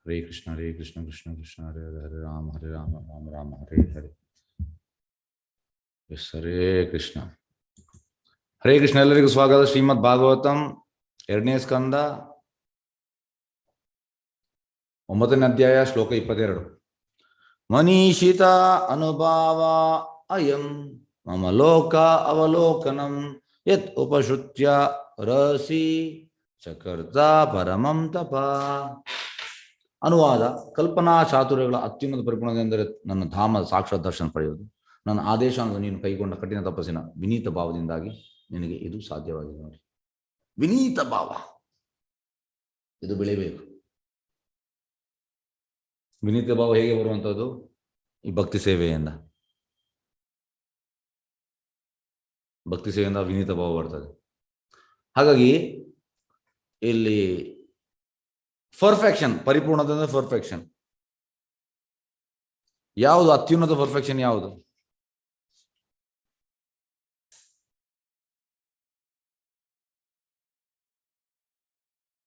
हरे Krishna Krishna Krishna Hare Hare Hare Ram Ram Ram Hare Hare. S Hare Krishna. Hare Krishna. ಎಲ್ಲರಿಗೂ ಸ್ವಾಗತ. ಶ್ರೀಮದ್ ಭಾಗವತಂ 2ನೇ ಸ್ಕಂದ 9ನೇ ಅಧ್ಯಾಯ ಶ್ಲೋಕ 22. ಮನೀಷಿತ ಅನುಭಾವ ಅಯಂ ಮಮ ಲೋಕ ಅವಲೋಕನಂ ಯತ್ ಉಪಶ್ರುತ್ಯ ರಸಿ ಚಕರ್ತ ಪರಮಂ ತಪ. ಅನುವಾದ: ಕಲ್ಪನಾ ಚಾತುರ್ಯಗಳ ಅತ್ಯುನ್ನತ ಪರಿಪೂರ್ಣತೆಂದರೆ ನನ್ನ ಧಾಮ ಸಾಕ್ಷಾತ್ ದರ್ಶನ ಪಡೆಯುವುದು. ನನ್ನ ಆದೇಶವನ್ನು ನೀನು ಕೈಗೊಂಡ ಕಠಿಣ ತಪಸ್ಸಿನ ವಿನೀತ ಭಾವದಿಂದಾಗಿ ನಿನಗೆ ಇದು ಸಾಧ್ಯವಾಗಿದೆ. ನೋಡಿ, ವಿನೀತ ಭಾವ ಇದು ಬೆಳಿಬೇಕು. ವಿನೀತ ಭಾವ ಹೇಗೆ ಬರುವಂಥದ್ದು? ಈ ಭಕ್ತಿ ಸೇವೆಯಿಂದ. ಭಕ್ತಿ ಸೇವೆಯಿಂದ ವಿನೀತ ಭಾವ ಬರ್ತದೆ. ಹಾಗಾಗಿ ಇಲ್ಲಿ ಪರ್ಫೆಕ್ಷನ್, ಪರಿಪೂರ್ಣತೆ ಅಂದರೆ ಪರ್ಫೆಕ್ಷನ್. ಯಾವುದು ಅತ್ಯುನ್ನತ ಪರ್ಫೆಕ್ಷನ್? ಯಾವುದು?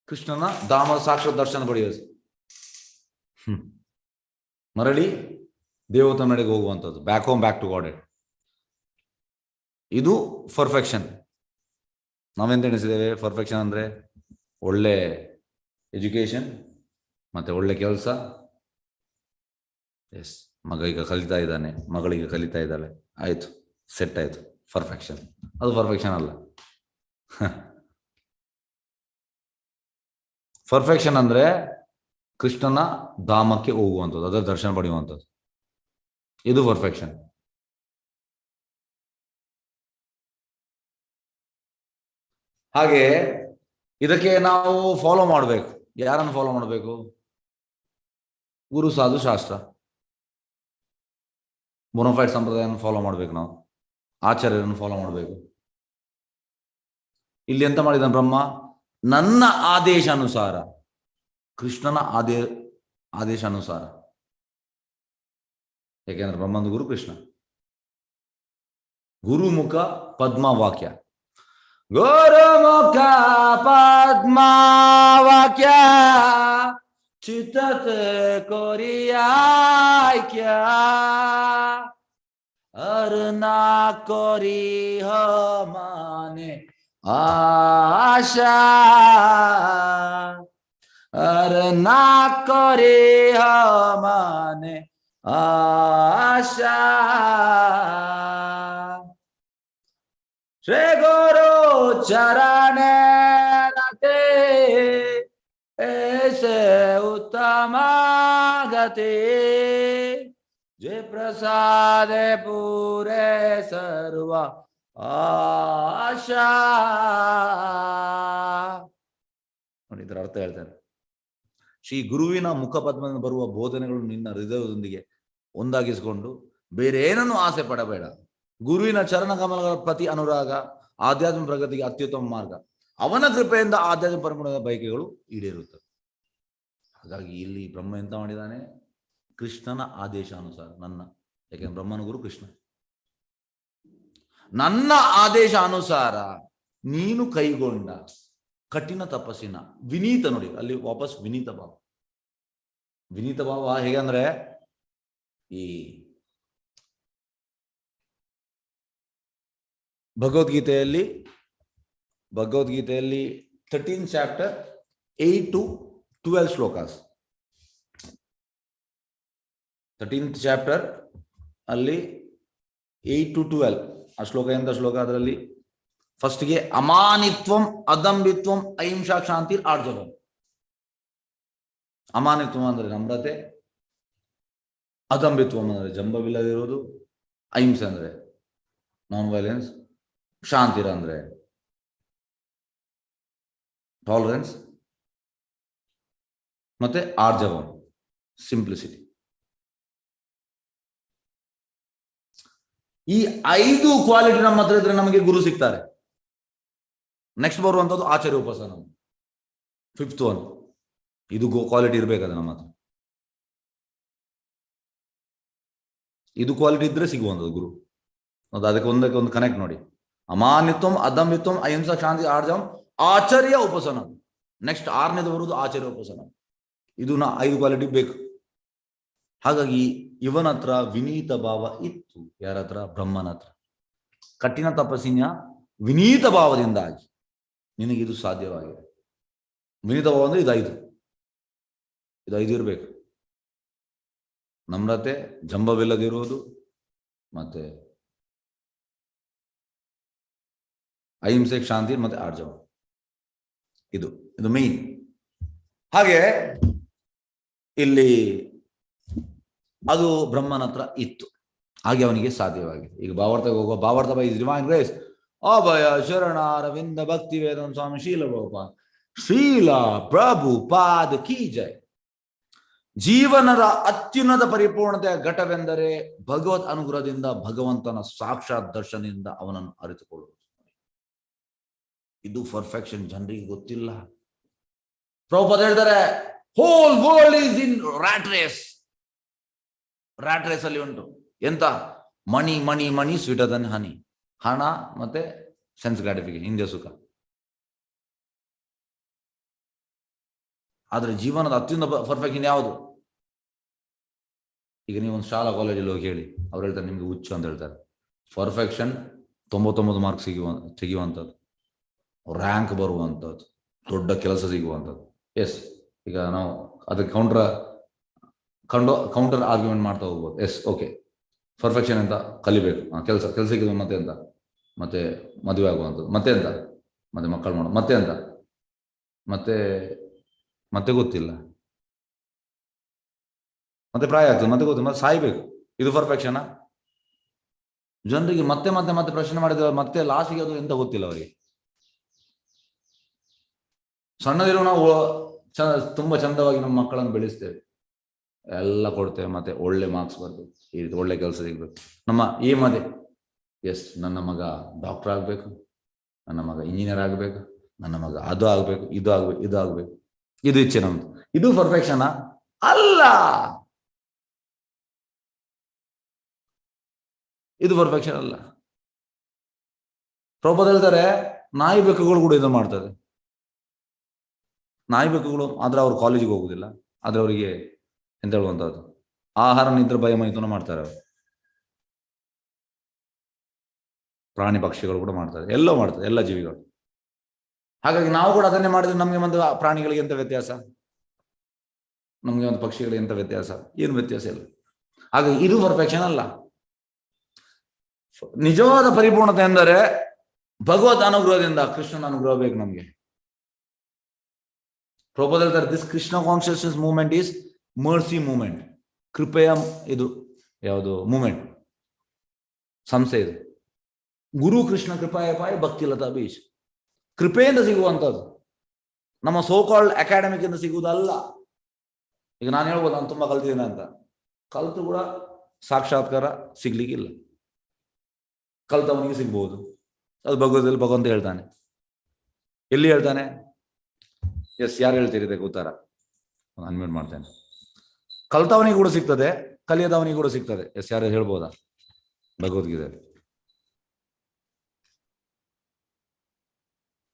ಕೃಷ್ಣನ ಧಾಮದ ಸಾಕ್ಷಾತ್ ದರ್ಶನ ಪಡೆಯೋದು. ಮರಳಿ ದೇವತ ನಡೆಗೆ ಹೋಗುವಂಥದ್ದು, back home, back to God. ಇದು ಪರ್ಫೆಕ್ಷನ್. ನಾವೆಂತ ಎಣಿಸಿದ್ದೇವೆ? ಪರ್ಫೆಕ್ಷನ್ ಅಂದರೆ ಒಳ್ಳೆ ಎಜುಕೇಶನ್ ಮತ್ತೆ ಒಳ್ಳೆ ಕೆಲಸ. ಎಸ್, ಮಗ ಈಗ ಕಲಿತಾ ಇದ್ದಾನೆ, ಮಗಳಿಗೆ ಕಲಿತಾ ಇದ್ದಾಳೆ, ಆಯಿತು, ಸೆಟ್ ಆಯಿತು, ಪರ್ಫೆಕ್ಷನ್. ಅದು ಪರ್ಫೆಕ್ಷನ್ ಅಲ್ಲ. ಪರ್ಫೆಕ್ಷನ್ ಅಂದರೆ ಕೃಷ್ಣನ ಧಾಮಕ್ಕೆ ಹೋಗುವಂಥದ್ದು, ಅದರ ದರ್ಶನ ಪಡೆಯುವಂಥದ್ದು. ಇದು ಪರ್ಫೆಕ್ಷನ್. ಹಾಗೆ ಇದಕ್ಕೆ ನಾವು ಫಾಲೋ ಮಾಡಬೇಕು. ಯಾರನ್ನು ಫಾಲೋ ಮಾಡಬೇಕು? ಗುರು, ಸಾಧು, ಶಾಸ್ತ್ರ, ಬೋನಫೈಡ್ ಸಂಪ್ರದಾಯವನ್ನು ಫಾಲೋ ಮಾಡಬೇಕು. ನಾವು ಆಚಾರ್ಯರನ್ನು ಫಾಲೋ ಮಾಡಬೇಕು. ಇಲ್ಲಿ ಎಂತ ಮಾಡಿದ ಬ್ರಹ್ಮ? ನನ್ನ ಆದೇಶಾನುಸಾರ, ಕೃಷ್ಣನ ಆದೇಶಾನುಸಾರ. ಯಾಕೆಂದ್ರೆ ಬ್ರಹ್ಮಂದು ಗುರು ಕೃಷ್ಣ. ಗುರುಮುಖ ಪದ್ಮವಾಕ್ಯ. ಗುರುಮುಖ ಪದ್ಮವಾಕ್ಯ ಚಿತ್ತ ಕೊರಿಯಾಕ್ಯ ಅರ್ನಾ ಕೊರಿ ಮಾನೆ आशा अरना करे माने आशा. श्री गुरु चरण रते ऐसे उत्तम गति जे प्रसाद पूरे सर्वा ಆಶಾ. ನೋಡಿ, ಇದರ ಅರ್ಥ ಹೇಳ್ತಾರೆ. ಶ್ರೀ ಗುರುವಿನ ಮುಖಪದ್ಮದಿಂದ ಬರುವ ಬೋಧನೆಗಳು ನಿನ್ನ ಹೃದಯದೊಂದಿಗೆ ಒಂದಾಗಿಸಿಕೊಂಡು ಬೇರೆ ಏನನ್ನು ಆಸೆ ಪಡಬೇಡ. ಗುರುವಿನ ಚರಣ ಕಮಲಗಳ ಪ್ರತಿ ಅನುರಾಗ ಆಧ್ಯಾತ್ಮಿಕ ಪ್ರಗತಿಗೆ ಅತ್ಯುತ್ತಮ ಮಾರ್ಗ. ಅವನ ಕೃಪೆಯಿಂದ ಆಧ್ಯಾತ್ಮಿಕ ಪರಿಪೂರ್ಣದ ಬಯಕೆಗಳು ಈಡೇರುತ್ತವೆ. ಹಾಗಾಗಿ ಇಲ್ಲಿ ಬ್ರಹ್ಮ ಎಂತ ಮಾಡಿದಾನೆ? ಕೃಷ್ಣನ ಆದೇಶಾನುಸಾರ ನನ್ನ, ಯಾಕೆಂದ್ರೆ ಬ್ರಹ್ಮನ ಗುರು ಕೃಷ್ಣ. ನನ್ನ ಆದೇಶ ಅನುಸಾರ ನೀನು ಕೈಗೊಂಡ ಕಠಿಣ ತಪಸ್ಸಿನ ವಿನೀತ, ನೋಡಿ ಅಲ್ಲಿ ವಾಪಸ್ ವಿನೀತ ಭಾವ. ವಿನೀತ ಭಾವ ಹೇಗಂದ್ರೆ, ಈ ಭಗವದ್ಗೀತೆಯಲ್ಲಿ 13th chapter 8 to 12 shlokas. 13th chapter ಅಲ್ಲಿ 8 to 12 ಆ ಶ್ಲೋಕ. ಎಂತ ಶ್ಲೋಕ? ಅದರಲ್ಲಿ ಫಸ್ಟ್ಗೆ ಅಮಾನಿತ್ವಂ ಅದಂಬಿತ್ವಂ ಅಹಿಂಸಾ ಕ್ಷಾಂತಿ ಆರ್ಜವಂ. ಅಮಾನಿತ್ವಂ ಅಂದ್ರೆ ನಮ್ರತೆ, ಅದಂಬಿತ್ವಂ ಅಂದ್ರೆ ಜಂಬವಿಲ್ಲದಿರೋದು, ಅಹಿಂಸೆ ಅಂದ್ರೆ ನಾನ್ ವೈಲೆನ್ಸ್, ಶಾಂತಿರ ಅಂದ್ರೆ ಟಾಲರೆನ್ಸ್, ಮತ್ತೆ ಆರ್ಜವಂ ಸಿಂಪ್ಲಿಸಿಟಿ. ಈ 5 ಕ್ವಾಲಿಟಿ ನಮ್ಮ ಹತ್ರ ಇದ್ರೆ ನಮಗೆ ಗುರು ಸಿಗ್ತಾರೆ. ನೆಕ್ಸ್ಟ್ ಬರುವಂಥದ್ದು ಆಚಾರ್ಯ ಉಪಾಸನ, 5th one. ಇದು ಕ್ವಾಲಿಟಿ ಇರ್ಬೇಕಾದ್ರೆ ನಮ್ಮ ಹತ್ರ. ಇದು ಕ್ವಾಲಿಟಿ ಇದ್ರೆ ಸಿಗುವಂಥದ್ದು ಗುರು. ಅದಕ್ಕೆ ಒಂದಕ್ಕೆ ಒಂದು ಕನೆಕ್ಟ್ ನೋಡಿ. ಅಮಾನಿತ್ವಂ ಅದಂಬಿತ್ವಂ ಅಹಿಂಸಾ ಶಾಂತಿ ಆರ್ಜವಂ ಆಚಾರ್ಯ ಉಪಾಸನ. ನೆಕ್ಸ್ಟ್ 6ನೇದು ಬರುವುದು ಆಚಾರ್ಯ ಉಪಾಸನ. ಇದು 5 ಕ್ವಾಲಿಟಿ ಬೇಕು. ಹಾಗಾಗಿ ಇವನ ಹತ್ರ ವಿನೀತ ಭಾವ ಇತ್ತು. ಯಾರ ಹತ್ರ? ಬ್ರಹ್ಮನ ಹತ್ರ. ಕಠಿಣ ತಪಸ್ಸಿನ ವಿನೀತ ಭಾವದಿಂದಾಗಿ ನಿನಗಿದು ಸಾಧ್ಯವಾಗಿದೆ. ವಿನೀತ ಭಾವ ಅಂದ್ರೆ ಇದು 5 ಇರಬೇಕು. ನಮ್ರತೆ, ಜಂಬವಿಲ್ಲದಿರುವುದು, ಮತ್ತೆ ಅಹಿಂಸೆ, ಶಾಂತಿ, ಮತ್ತೆ ಆರ್ಜವ. ಇದು ಮೇನ್. ಹಾಗೆ ಇಲ್ಲಿ ಅದು ಬ್ರಹ್ಮನ ಹತ್ರ ಇತ್ತು. ಹಾಗೆ ಅವನಿಗೆ ಸಾಧ್ಯವಾಗಿದೆ. ಈಗ ಭಾವಾರ್ಥಕ್ಕೆ ಹೋಗುವ ಭಾವಾರ್ಥ ಬೈ ಡಿವೈನ್ ಗ್ರೇಸ್ ಅಭಯ ಶರಣ ಅರವಿಂದ ಭಕ್ತಿ ವೇದಾಂತ ಸ್ವಾಮಿ ಶೀಲ ಗೋಪಾಲ್ ಶ್ರೀಲ ಪ್ರಭು ಪಾದ ಕಿ ಜೈ. ಜೀವನದ ಅತ್ಯುನ್ನತ ಪರಿಪೂರ್ಣತೆಯ ಘಟವೆಂದರೆ ಭಗವತ್ ಅನುಗ್ರಹದಿಂದ ಭಗವಂತನ ಸಾಕ್ಷಾತ್ ದರ್ಶನದಿಂದ ಅವನನ್ನು ಅರಿತುಕೊಳ್ಳುವುದು. ಇದು ಪರ್ಫೆಕ್ಷನ್ ಜನರಿಗೆ ಗೊತ್ತಿಲ್ಲ. ಪ್ರಭುಪಾದ ಹೇಳ್ತಾರೆ, whole world is in rat race. Rat race ಅಲ್ಲಿ ಉಂಟು ಎಂತ? Money money money sweeter than honey. ಹಣ ಮತ್ತೆ ಸೆನ್ಸ್ ಗ್ರಾಟಿಫಿಕೇಶನ್, ಇಂದ್ರಿಯ ಸುಖ. ಆದ್ರೆ ಜೀವನದ ಅತ್ಯುನ್ನತ ಪರ್ಫೆಕ್ಷನ್ ಯಾವುದು? ಈಗ ನೀವು ಒಂದು ಶಾಲಾ ಕಾಲೇಜಲ್ಲಿ ಹೋಗಿ ಹೇಳಿ, ಅವ್ರು ಹೇಳ್ತಾರೆ ನಿಮ್ಗೆ ಹುಚ್ಚು ಅಂತ ಹೇಳ್ತಾರೆ. ಪರ್ಫೆಕ್ಷನ್ 99 ಮಾರ್ಕ್ ತೆಗೆಯುವಂಥದ್ದು, ರ್ಯಾಂಕ್ ಬರುವಂಥದ್ದು, ದೊಡ್ಡ ಕೆಲಸ ಸಿಗುವಂಥದ್ದು. ಎಸ್, ಈಗ ನಾವು ಅದಕ್ಕೆ ಕೌಂಟರ್ ಆರ್ಗ್ಯುಮೆಂಟ್ ಮಾಡ್ತಾ ಹೋಗ್ಬೋದು. ಎಸ್, ಓಕೆ, ಪರ್ಫೆಕ್ಷನ್ ಅಂತ ಕಲಿಬೇಕು. ಕೆಲಸಕ್ಕೆ ಮತ್ತೆ ಅಂತ, ಮತ್ತೆ ಮದುವೆ ಆಗುವಂಥದ್ದು, ಮತ್ತೆ ಅಂತ, ಮತ್ತೆ ಮಕ್ಕಳು ಮಾಡೋದು, ಮತ್ತೆ ಅಂತ, ಮತ್ತೆ ಗೊತ್ತಿಲ್ಲ, ಮತ್ತೆ ಪ್ರಾಯ ಆಗ್ತದೆ, ಮತ್ತೆ ಗೊತ್ತಿಲ್ಲ, ಮತ್ತೆ ಸಾಯ್ಬೇಕು. ಇದು ಪರ್ಫೆಕ್ಷನ್? ಜನರಿಗೆ ಮತ್ತೆ ಮತ್ತೆ ಮತ್ತೆ ಪ್ರಶ್ನೆ ಮಾಡಿದ್ರೆ ಮತ್ತೆ ಲಾಸ್ಟಿಗೆ ಅದು ಎಂತ ಗೊತ್ತಿಲ್ಲ ಅವರಿಗೆ. ಸಣ್ಣದಿರೋ ನಾವು ತುಂಬಾ ಚಂದವಾಗಿ ನಮ್ಮ ಮಕ್ಕಳನ್ನು ಬೆಳೆಸ್ತೇವೆ, ಎಲ್ಲ ಕೊಡ್ತೇವೆ, ಮತ್ತೆ ಒಳ್ಳೆ ಮಾರ್ಕ್ಸ್ ಬರ್ಬೇಕು, ಈ ರೀತಿ ಒಳ್ಳೆ ಕೆಲಸ ಸಿಗ್ಬೇಕು. ನಮ್ಮ ಅದೇ, ಎಸ್, ನನ್ನ ಮಗ ಡಾಕ್ಟರ್ ಆಗ್ಬೇಕು, ನನ್ನ ಮಗ ಇಂಜಿನಿಯರ್ ಆಗ್ಬೇಕು, ನನ್ನ ಮಗ ಅದು ಆಗ್ಬೇಕು, ಇದು ಆಗ್ಬೇಕು, ಇದು ಇಚ್ಛೆ ನಮ್ದು. ಇದು ಪರ್ಫೆಕ್ಷನ್ ಅಲ್ಲ. ಇದು ಪರ್ಫೆಕ್ಷನ್ ಅಲ್ಲ. ಪ್ರಭುಪಾದ ಹೇಳ್ತಾರೆ, ನಾಯಿ ಬೆಕ್ಕುಗಳು ಕೂಡ ಇದು ಮಾಡ್ತದೆ. ನಾಯಿ ಬೆಕ್ಕುಗಳು ಆದ್ರೆ ಅವ್ರು ಕಾಲೇಜಿಗೆ ಹೋಗುದಿಲ್ಲ, ಆದ್ರೆ ಅವರಿಗೆ ಎಂತ ಹೇಳುವಂತದ್ದು, ಆಹಾರ ನಿದ್ರೆ ಭಯ ಮೈಥುನ ಮಾಡ್ತಾರೆ ಅವರು. ಪ್ರಾಣಿ ಪಕ್ಷಿಗಳು ಕೂಡ ಮಾಡ್ತಾರೆ, ಎಲ್ಲ ಮಾಡ್ತಾರೆ, ಎಲ್ಲ ಜೀವಿಗಳು. ಹಾಗಾಗಿ ನಾವು ಕೂಡ ಅದನ್ನೇ ಮಾಡಿದ್ರೆ ನಮ್ಗೆ ಒಂದು ಪ್ರಾಣಿಗಳಿಗೆ ಎಂತ ವ್ಯತ್ಯಾಸ, ನಮ್ಗೆ ಒಂದು ಪಕ್ಷಿಗಳಿಗೆ ಎಂತ ವ್ಯತ್ಯಾಸ? ಏನು ವ್ಯತ್ಯಾಸ ಇಲ್ಲ. ಹಾಗಾಗಿ ಇದು ಪರ್ಫೆಕ್ಷನ್ ಅಲ್ಲ. ನಿಜವಾದ ಪರಿಪೂರ್ಣತೆ ಎಂದರೆ ಭಗವತ್ ಅನುಗ್ರಹದಿಂದ, ಕೃಷ್ಣನ ಅನುಗ್ರಹ ಬೇಕು ನಮ್ಗೆ. ಪ್ರಭುಪಾದ ಹೇಳ್ತಾರೆ, this Krishna consciousness movement is mercy movement. ಕೃಪೆಯ ಇದು ಯಾವುದು ಮೂವ್ಮೆಂಟ್, ಸಂಸ್ಥೆ ಇದು. ಗುರು ಕೃಷ್ಣ ಕೃಪಾಯ ಪಾಯ ಭಕ್ತಿಲತಾ ಬೀಜ್. ಕೃಪೆಯಿಂದ ಸಿಗುವಂಥದ್ದು, ನಮ್ಮ ಸೋಕಾಲ್ಡ್ ಅಕಾಡೆಮಿಕ್ ಇಂದ ಸಿಗುವುದಲ್ಲ. ಈಗ ನಾನು ಹೇಳ್ಬೋದು ನಾನು ತುಂಬಾ ಕಲ್ತಿದ್ದೇನೆ ಅಂತ, ಕಲ್ತು ಕೂಡ ಸಾಕ್ಷಾತ್ಕಾರ ಸಿಗ್ಲಿಕ್ಕಿಲ್ಲ. ಕಲ್ತವನಿಗೆ ಸಿಗ್ಬಹುದು, ಅದು ಭಗವದ್ಗೀತೆಯಲ್ಲಿ ಭಗವಂತ ಹೇಳ್ತಾನೆ. ಎಲ್ಲಿ ಹೇಳ್ತಾನೆ? ಎಸ್, ಯಾರು ಹೇಳ್ತೀರಿ ಇದಕ್ಕೆ ಉತ್ತರ? ಅನ್ಮ್ಯೂಟ್ ಮಾಡ್ತೇನೆ. ಕಲ್ತವನಿಗೆ ಕೂಡ ಸಿಗ್ತದೆ, ಕಲಿಯದವನಿಗೆ ಕೂಡ ಸಿಗ್ತದೆ. ಎಸ್, ಯಾರು ಹೇಳ್ಬೋದಾ ಭಗವದ್ಗೀತೆ?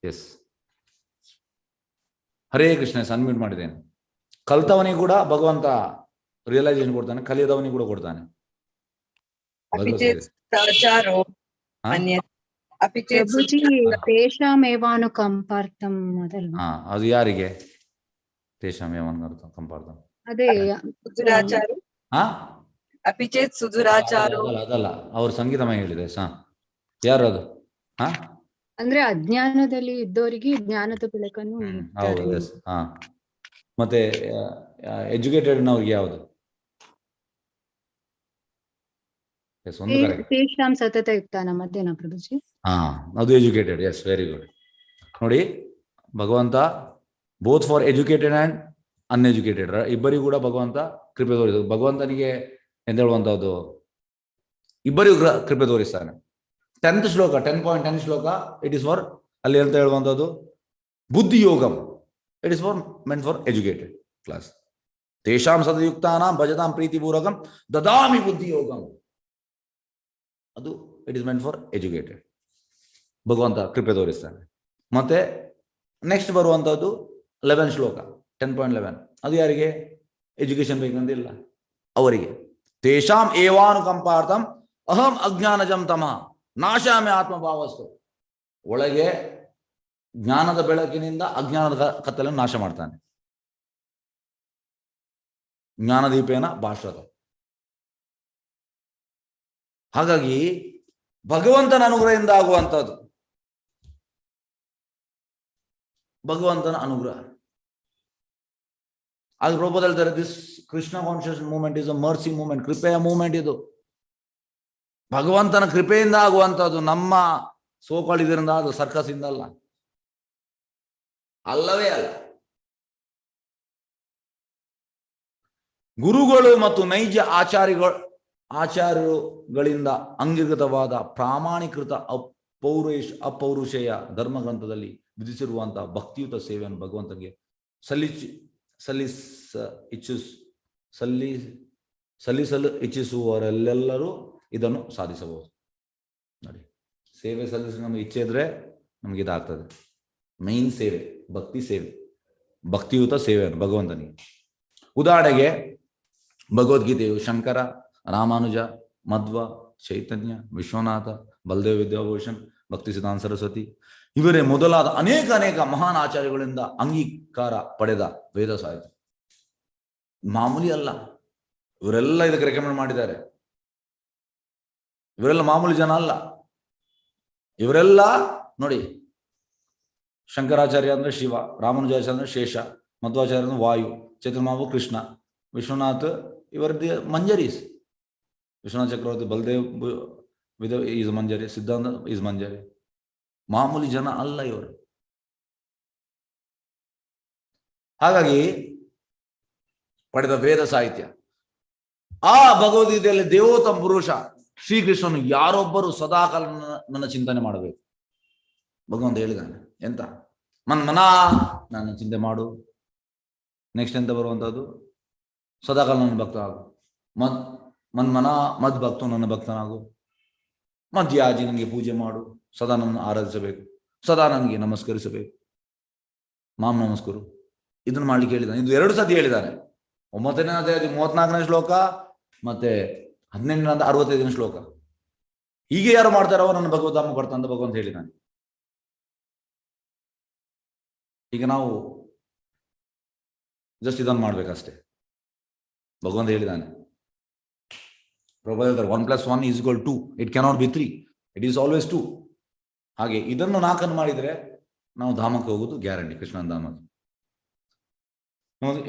ಎಸ್, ಹರೇ ಕೃಷ್ಣ. ಅನ್ಮ್ಯೂಟ್ ಮಾಡಿದ್ದೇನೆ. ಕಲ್ತವನಿಗೆ ಕೂಡ ಭಗವಂತ ರಿಯಲೈಸೇಷನ್ ಕೊಡ್ತಾನೆ, ಕಲಿಯದವನಿಗೆ ಕೂಡ ಕೊಡ್ತಾನೆ. ಅದು ಯಾರಿಗೆ? ಅದಲ್ಲ, ಅವ್ರು ಸಂಗೀತಮಯ ಹೇಳಿದೆ. ಯಾರು ಅದು? ಅಂದ್ರೆ ಅಜ್ಞಾನದಲ್ಲಿ ಇದ್ದವರಿಗೆ ಜ್ಞಾನದ ಬೆಳಕನ್ನು. ಹೌದು. ಮತ್ತೆ ಎಜುಕೇಟೆಡ್ ನವ್ರಿಗೆ ಯಾವುದು? ಸತತ ಯುಕ್ತಾನ ಮಧ್ಯಾಹ್ನ ಪ್ರಭುಜಿ. ಅದು ಎಜುಕೇಟೆಡ್. S, very good. ನೋಡಿ, ಭಗವಂತ both for educated and uneducated ಇಬ್ಬರಿಗೂ ಕೂಡ ಭಗವಂತ ಕೃಪೆ ತೋರಿಸಿದ. ಭಗವಂತನಿಗೆ ಎಂತ ಹೇಳುವಂತಹದ್ದು, ಇಬ್ಬರಿಗೂ ಕೃಪೆ ತೋರಿಸ್ತಾನೆ. 10th ಶ್ಲೋಕ 10.10 ಶ್ಲೋಕ ಇಟ್ ಇಸ್ ಫಾರ್, ಅಲ್ಲಿ ಅಂತ ಹೇಳುವಂತಹದ್ದು ಬುದ್ಧಿ ಯೋಗಂ. It is for meant for educated class. ತೇಷಾಂ ಸದಯುಕ್ತಾನಾಂ ಭಜತಾಂ ಪ್ರೀತಿಪೂರ್ವಕಂ ದದಾಮಿ ಬುದ್ಧಿ ಯೋಗಂ. ಅದು it is meant for educated. ಭಗವಂತ ಕೃಪೆ ತೋರಿಸ್ತಾನೆ. ಮತ್ತೆ ನೆಕ್ಸ್ಟ್ ಬರುವಂತಹದ್ದು 11 ಶ್ಲೋಕ 10.11 ಅದು ಯಾರಿಗೆ? ಎಜುಕೇಶನ್ ಬೇಕಂತಿಲ್ಲ ಅವರಿಗೆ. ತೇಷಾಂ ಏವಾನುಕಂಪಾರ್ಥಂ ಅಹಂ ಅಜ್ಞಾನಜಂ ತಮಃ ನಾಶಾಮಿ ಆತ್ಮಭಾವಸ್ತು. ಒಳಗೆ ಜ್ಞಾನದ ಬೆಳಕಿನಿಂದ ಅಜ್ಞಾನದ ಕತ್ತಲನ್ನು ನಾಶ ಮಾಡ್ತಾನೆ. ಜ್ಞಾನದೀಪೇನ ಭಾಷತ. ಹಾಗಾಗಿ ಭಗವಂತನ ಅನುಗ್ರಹದಿಂದ ಆಗುವಂಥದ್ದು, ಭಗವಂತನ ಅನುಗ್ರಹ. ಆಗ ಪ್ರಭುಪಾದ ಹೇಳ್ತಾರೆ, this Krishna conscious movement is a mercy movement, ಕೃಪೆಯ ಮೂವ್ಮೆಂಟ್ ಇದು. ಭಗವಂತನ ಕೃಪೆಯಿಂದ ಆಗುವಂಥದ್ದು, ನಮ್ಮ ಸೋಕಾಲ್ ಇದರಿಂದ, ಅದು ಸರ್ಕಸ್ ಇಂದ ಅಲ್ಲ, ಅಲ್ಲವೇ ಅಲ್ಲ. ಗುರುಗಳು ಮತ್ತು ನೈಜ ಆಚಾರ್ಯಗಳಿಂದ ಅಂಗೀಕೃತವಾದ ಪ್ರಾಮಾಣೀಕೃತ ಅಪೌರುಷೇಯ ಧರ್ಮಗ್ರಂಥದಲ್ಲಿ ವಿಧಿಸಿರುವಂತಹ ಭಕ್ತಿಯುತ ಸೇವೆಯನ್ನು ಭಗವಂತನಿಗೆ ಸಲ್ಲಿಸಲು ಇಚ್ಛಿಸುವವರೆಲ್ಲರೂ ಇದನ್ನು ಸಾಧಿಸಬಹುದು. ನೋಡಿ, ಸೇವೆ ಸಲ್ಲಿಸಲು ನಮಗೆ ಇಚ್ಛೆ ಇದ್ರೆ ನಮ್ಗೆ ಇದಾಗ್ತದೆ. ಮೈನ್ ಸೇವೆ ಭಕ್ತಿ ಸೇವೆ, ಭಕ್ತಿಯುತ ಸೇವೆಯನ್ನು ಭಗವಂತನಿಗೆ. ಉದಾಹರಣೆಗೆ ಭಗವದ್ಗೀತೆಯು ಶಂಕರ, ರಾಮಾನುಜ, ಮಧ್ವ, ಚೈತನ್ಯ, ವಿಶ್ವನಾಥ, ಬಲದೇವ ವಿದ್ಯಾಭೂಷಣ್, ಭಕ್ತಿ ಸಿದ್ಧಾಂತ ಸರಸ್ವತಿ ಇವರೇ ಮೊದಲಾದ ಅನೇಕ ಮಹಾನ್ ಆಚಾರ್ಯಗಳಿಂದ ಅಂಗೀಕಾರ ಪಡೆದ ವೇದ ಸಾಹಿತ್ಯ. ಮಾಮೂಲಿ ಅಲ್ಲ, ಇವರೆಲ್ಲ ಇದಕ್ಕೆ ರೆಕಮೆಂಡ್ ಮಾಡಿದ್ದಾರೆ. ಇವರೆಲ್ಲ ಮಾಮೂಲಿ ಜನ ಅಲ್ಲ. ಇವರೆಲ್ಲ ನೋಡಿ, ಶಂಕರಾಚಾರ್ಯ ಅಂದ್ರೆ ಶಿವ, ರಾಮಾನುಜಾಚಾರ್ಯ ಅಂದ್ರೆ ಶೇಷ, ಮಧ್ವಾಚಾರ್ಯ ಅಂದ್ರೆ ವಾಯು, ಚೈತನ್ಯ ಮಹಾಪ್ರಭು ಕೃಷ್ಣ, ವಿಶ್ವನಾಥ್ ಇವರದ್ದು ಮಂಜರೀಸ್, ವಿಶ್ವನಾಥ ಚಕ್ರವರ್ತಿ, ಬಲದೇವ್ ಈಸ್ ಮಂಜರಿ, ಸಿದ್ಧಾಂತ ಈಸ್ ಮಂಜರಿ. ಮಾಮೂಲಿ ಜನ ಅಲ್ಲ ಇವರು. ಹಾಗಾಗಿ ಪಡೆದ ವೇದ ಸಾಹಿತ್ಯ, ಆ ಭಗವದ್ಗೀತೆಯಲ್ಲಿ ದೇವೋತ್ತಮ ಪುರುಷ ಶ್ರೀಕೃಷ್ಣನು ಯಾರೊಬ್ಬರು ಸದಾಕಾಲ ನನ್ನ ಚಿಂತನೆ ಮಾಡಬೇಕು. ಭಗವಂತ ಹೇಳಿದ್ದಾನೆ ಎಂತ? ಮನ್ಮನಾ ನನ್ನ ಚಿಂತೆ ಮಾಡು. ನೆಕ್ಸ್ಟ್ ಎಂತ ಬರುವಂತಹದ್ದು? ಸದಾಕಾಲ ನನ್ನ ಭಕ್ತ ಆಗು. ಮನ್ಮನಾ ಮದ್ ಭಕ್ತ ನನ್ನ ಭಕ್ತನಾಗು. ಮಧ್ಯಾಜಿ ನನಗೆ ಪೂಜೆ ಮಾಡು, ಸದಾ ನನ್ನ ಆರಾಧಿಸಬೇಕು, ಸದಾ ನನಗೆ ನಮಸ್ಕರಿಸಬೇಕು. ಮಾಂ ನಮಸ್ಕರು. ಇದನ್ನು ಮಾಡ್ಲಿಕ್ಕೆ ಹೇಳಿದ್ದಾನೆ. ಇದು 2 ಸತಿ ಹೇಳಿದ್ದಾನೆ. 9ನೇ ಅಧ್ಯಾಯ 34ನೇ ಶ್ಲೋಕ ಮತ್ತೆ 18ನೇ 65ನೇ ಶ್ಲೋಕ. ಹೀಗೆ ಯಾರು ಮಾಡ್ತಾರೋ ನನ್ನ ಭಗವದ್ಧಾಮ ಬರ್ತಾ ಅಂತ ಭಗವಂತ ಹೇಳಿದ್ದಾನೆ. ಈಗ ನಾವು ಜಸ್ಟ್ ಇದನ್ನು ಮಾಡ್ಬೇಕಷ್ಟೇ. ಭಗವಂತ ಹೇಳಿದ್ದಾನೆ, ಪ್ರಭು ಹೇಳ್ತಾರೆ 1+1 is equal to 2. It cannot be 3. It is always 2. ಹಾಗೆ ಇದನ್ನು 4 ಮಾಡಿದ್ರೆ ನಾವು ಧಾಮಕ್ಕೆ ಹೋಗುದು ಗ್ಯಾರಂಟಿ, ಕೃಷ್ಣನ ಧಾಮಕ್ಕೆ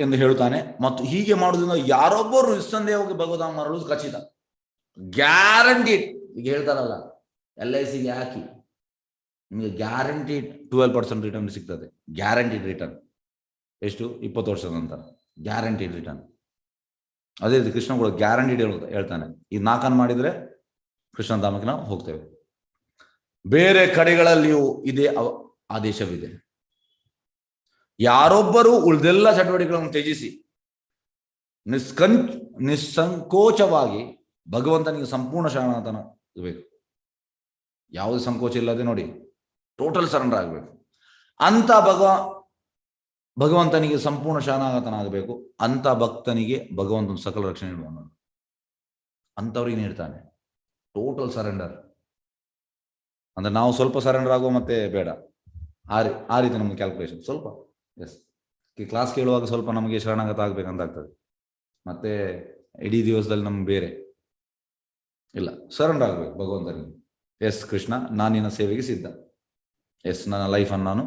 ಎಂದು ಹೇಳುತ್ತಾನೆ. ಮತ್ತು ಹೀಗೆ ಮಾಡುವುದರಿಂದ ಯಾರೊಬ್ಬರು ನಿಸ್ಸಂದೇಹವಾಗಿ ಭಗವದ್ಧಾಮ ಮರಳುವುದು ಖಚಿತ, ಗ್ಯಾರಂಟಿ. ಈಗ ಹೇಳ್ತಾರಲ್ಲ, LICಗೆ ಹಾಕಿ ನಿಮಗೆ ಗ್ಯಾರಂಟಿಡ್ 12% ರಿಟರ್ನ್ ಸಿಗ್ತದೆ. ಗ್ಯಾರಂಟಿಡ್ ರಿಟರ್ನ್ ಎಷ್ಟು? 20 ವರ್ಷದ ನಂತರ ಗ್ಯಾರಂಟಿಡ್ ರಿಟರ್ನ್. ಅದೇ ರೀತಿ ಕೃಷ್ಣ ಕೂಡ ಗ್ಯಾರಂಟಿಡ್ ಹೇಳ್ತಾನೆ. ಈ 4 ಮಾಡಿದ್ರೆ ಕೃಷ್ಣ ಧಾಮಕ್ಕೆ ನಾವು ಹೋಗ್ತೇವೆ. ಬೇರೆ ಕಡೆಗಳಲ್ಲಿಯೂ ಇದೇ ಆದೇಶವಿದೆ. ಯಾರೊಬ್ಬರು ಉಳಿದೆಲ್ಲ ಚಟುವಟಿಕೆಗಳನ್ನು ತ್ಯಜಿಸಿ ನಿಸ್ಸಂಕೋಚವಾಗಿ ಭಗವಂತನಿಗೆ ಸಂಪೂರ್ಣ ಶರಣಾಗತನ ಇರಬೇಕು. ಯಾವುದೇ ಸಂಕೋಚ ಇಲ್ಲದೆ ನೋಡಿ, ಟೋಟಲ್ ಸರೆಂಡರ್ ಆಗಬೇಕು. ಅಂತ ಭಗವಂತನಿಗೆ ಸಂಪೂರ್ಣ ಶರಣಾಗತನಾಗಬೇಕು. ಅಂತ ಭಕ್ತನಿಗೆ ಭಗವಂತನ ಸಕಲ ರಕ್ಷಣೆ ನೀಡುವನು. ಅಂಥವ್ರಿಗೆ ನೀಡ್ತಾನೆ ಟೋಟಲ್ ಸರೆಂಡರ್. ಅಂದ್ರೆ ನಾವು ಸ್ವಲ್ಪ ಸರೆಂಡರ್ ಆಗುವ, ಮತ್ತೆ ಬೇಡ, ಆ ರೀತಿ ನಮ್ಗೆ ಕ್ಯಾಲ್ಕುಲೇಷನ್ ಸ್ವಲ್ಪ. ಎಸ್, ಕ್ಲಾಸ್ ಕೇಳುವಾಗ ಸ್ವಲ್ಪ ನಮಗೆ ಶರಣಾಗತ ಆಗ್ಬೇಕಂತ ಆಗ್ತದೆ, ಮತ್ತೆ ಇಡೀ ದಿವಸದಲ್ಲಿ ನಮ್ಗೆ ಬೇರೆ ಇಲ್ಲ, ಸರೆಂಡರ್ ಆಗ್ಬೇಕು ಭಗವಂತನಿಗೆ. ಎಸ್ ಕೃಷ್ಣ, ನಾನು ನಿನ್ನ ಸೇವೆಗೆ ಸಿದ್ಧ. ಎಸ್, ನನ್ನ ಲೈಫನ್ನು ನಾನು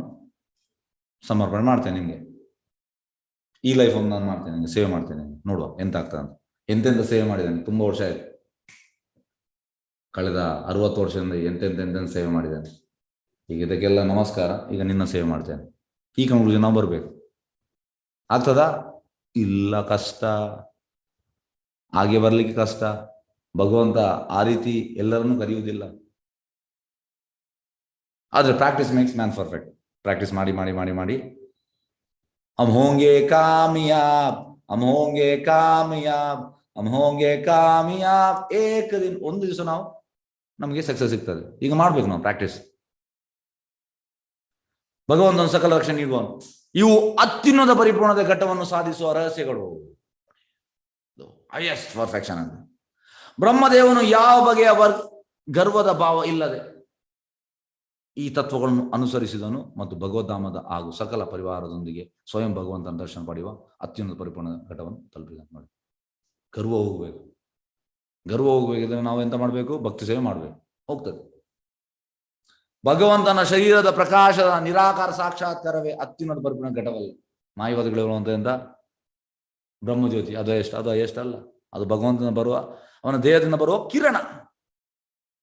ಸಮರ್ಪಣೆ ಮಾಡ್ತೇನೆ ನಿಮಗೆ. ಈ ಲೈಫನ್ನು ನಾನು ಮಾಡ್ತೇನೆ, ನಿಮಗೆ ಸೇವೆ ಮಾಡ್ತೇನೆ, ನೋಡುವ ಎಂತ ಆಗ್ತದೆ ಅಂತ. ಎಂತೆಂತ ಸೇವೆ ಮಾಡಿದ್ದಾನೆ, ತುಂಬ ವರ್ಷ ಆಯ್ತು, ಕಳೆದ 60 ವರ್ಷದಿಂದ ಎಂತೆಂತ ಸೇವೆ ಮಾಡಿದ್ದಾನೆ. ಈಗ ಇದಕ್ಕೆಲ್ಲ ನಮಸ್ಕಾರ, ಈಗ ನಿನ್ನ ಸೇವೆ ಮಾಡ್ತೇನೆ. ಈ ಕನ್ಕ್ಲೂಷನ್ ನಾವು ಬರಬೇಕು. ಆಗ್ತದಾ? ಇಲ್ಲ, ಕಷ್ಟ. ಹಾಗೆ ಬರ್ಲಿಕ್ಕೆ ಕಷ್ಟ. ಭಗವಂತ ಆ ರೀತಿ ಎಲ್ಲರನ್ನೂ ಕರೆಯುವುದಿಲ್ಲ. ಆದ್ರೆ practice makes man perfect. Practice ಮಾಡಿ ಮಾಡಿ ಮಾಡಿ ಮಾಡಿ ಹಮ್ ಹೋಂಗೆ ಕಾಮಯಾಬ್, ಹಮ್ ಹೋಂಗೆ ಕಾಮಯಾಬ್, ಹಮ್ ಹೋಂಗೆ ಕಾಮಯಾಬ್. ಒಂದು ದಿವಸ ನಾವು ನಮಗೆ ಸಕ್ಸಸ್ ಸಿಗ್ತದೆ. ಈಗ ಮಾಡ್ಬೇಕು ನಾವು ಪ್ರಾಕ್ಟೀಸ್. ಭಗವಂತನ ಸಕಲ ರಕ್ಷಣೆ ನೀಡುವನು. ಇವು ಅತ್ಯುನ್ನತ ಪರಿಪೂರ್ಣತೆ ಘಟ್ಟವನ್ನು ಸಾಧಿಸುವ ರಹಸ್ಯಗಳು. ಹೈಯೆಸ್ಟ್ ಪರ್ಫೆಕ್ಷನ್ ಅಂತ. ಬ್ರಹ್ಮದೇವನು ಯಾವ ಬಗೆಯ ಗರ್ವದ ಭಾವ ಇಲ್ಲದೆ ಈ ತತ್ವಗಳನ್ನು ಅನುಸರಿಸಿದನು ಮತ್ತು ಭಗವದ್ಧಾಮದ ಹಾಗೂ ಸಕಲ ಪರಿವಾರದೊಂದಿಗೆ ಸ್ವಯಂ ಭಗವಂತನ ದರ್ಶನ ಪಡೆಯುವ ಅತ್ಯುನ್ನತ ಪರಿಪೂರ್ಣ ಘಟ್ಟವನ್ನು ತಲುಪಿದ. ನೋಡಿ, ಗರ್ವ ಹೋಗಬೇಕು. ಗರ್ವ ಹೋಗಬೇಕಿದ್ರೆ ನಾವು ಎಂತ ಮಾಡಬೇಕು? ಭಕ್ತಿ ಸೇವೆ ಮಾಡಬೇಕು, ಹೋಗ್ತದೆ. ಭಗವಂತನ ಶರೀರದ ಪ್ರಕಾಶದ ನಿರಾಕಾರ ಸಾಕ್ಷಾತ್ಕಾರವೇ ಅತ್ಯುನ್ನತ ಪರಿಪೂರ್ಣ ಘಟವಲ್ಲ. ಮಾಯವಾದಿಗಳು ಹೇಳುವಂತ ಬ್ರಹ್ಮಜ್ಯೋತಿ ಅದು ಎಷ್ಟಲ್ಲ. ಅದು ಭಗವಂತನ ಬರುವ, ಅವನ ದೇಹದಿಂದ ಬರುವ ಕಿರಣ,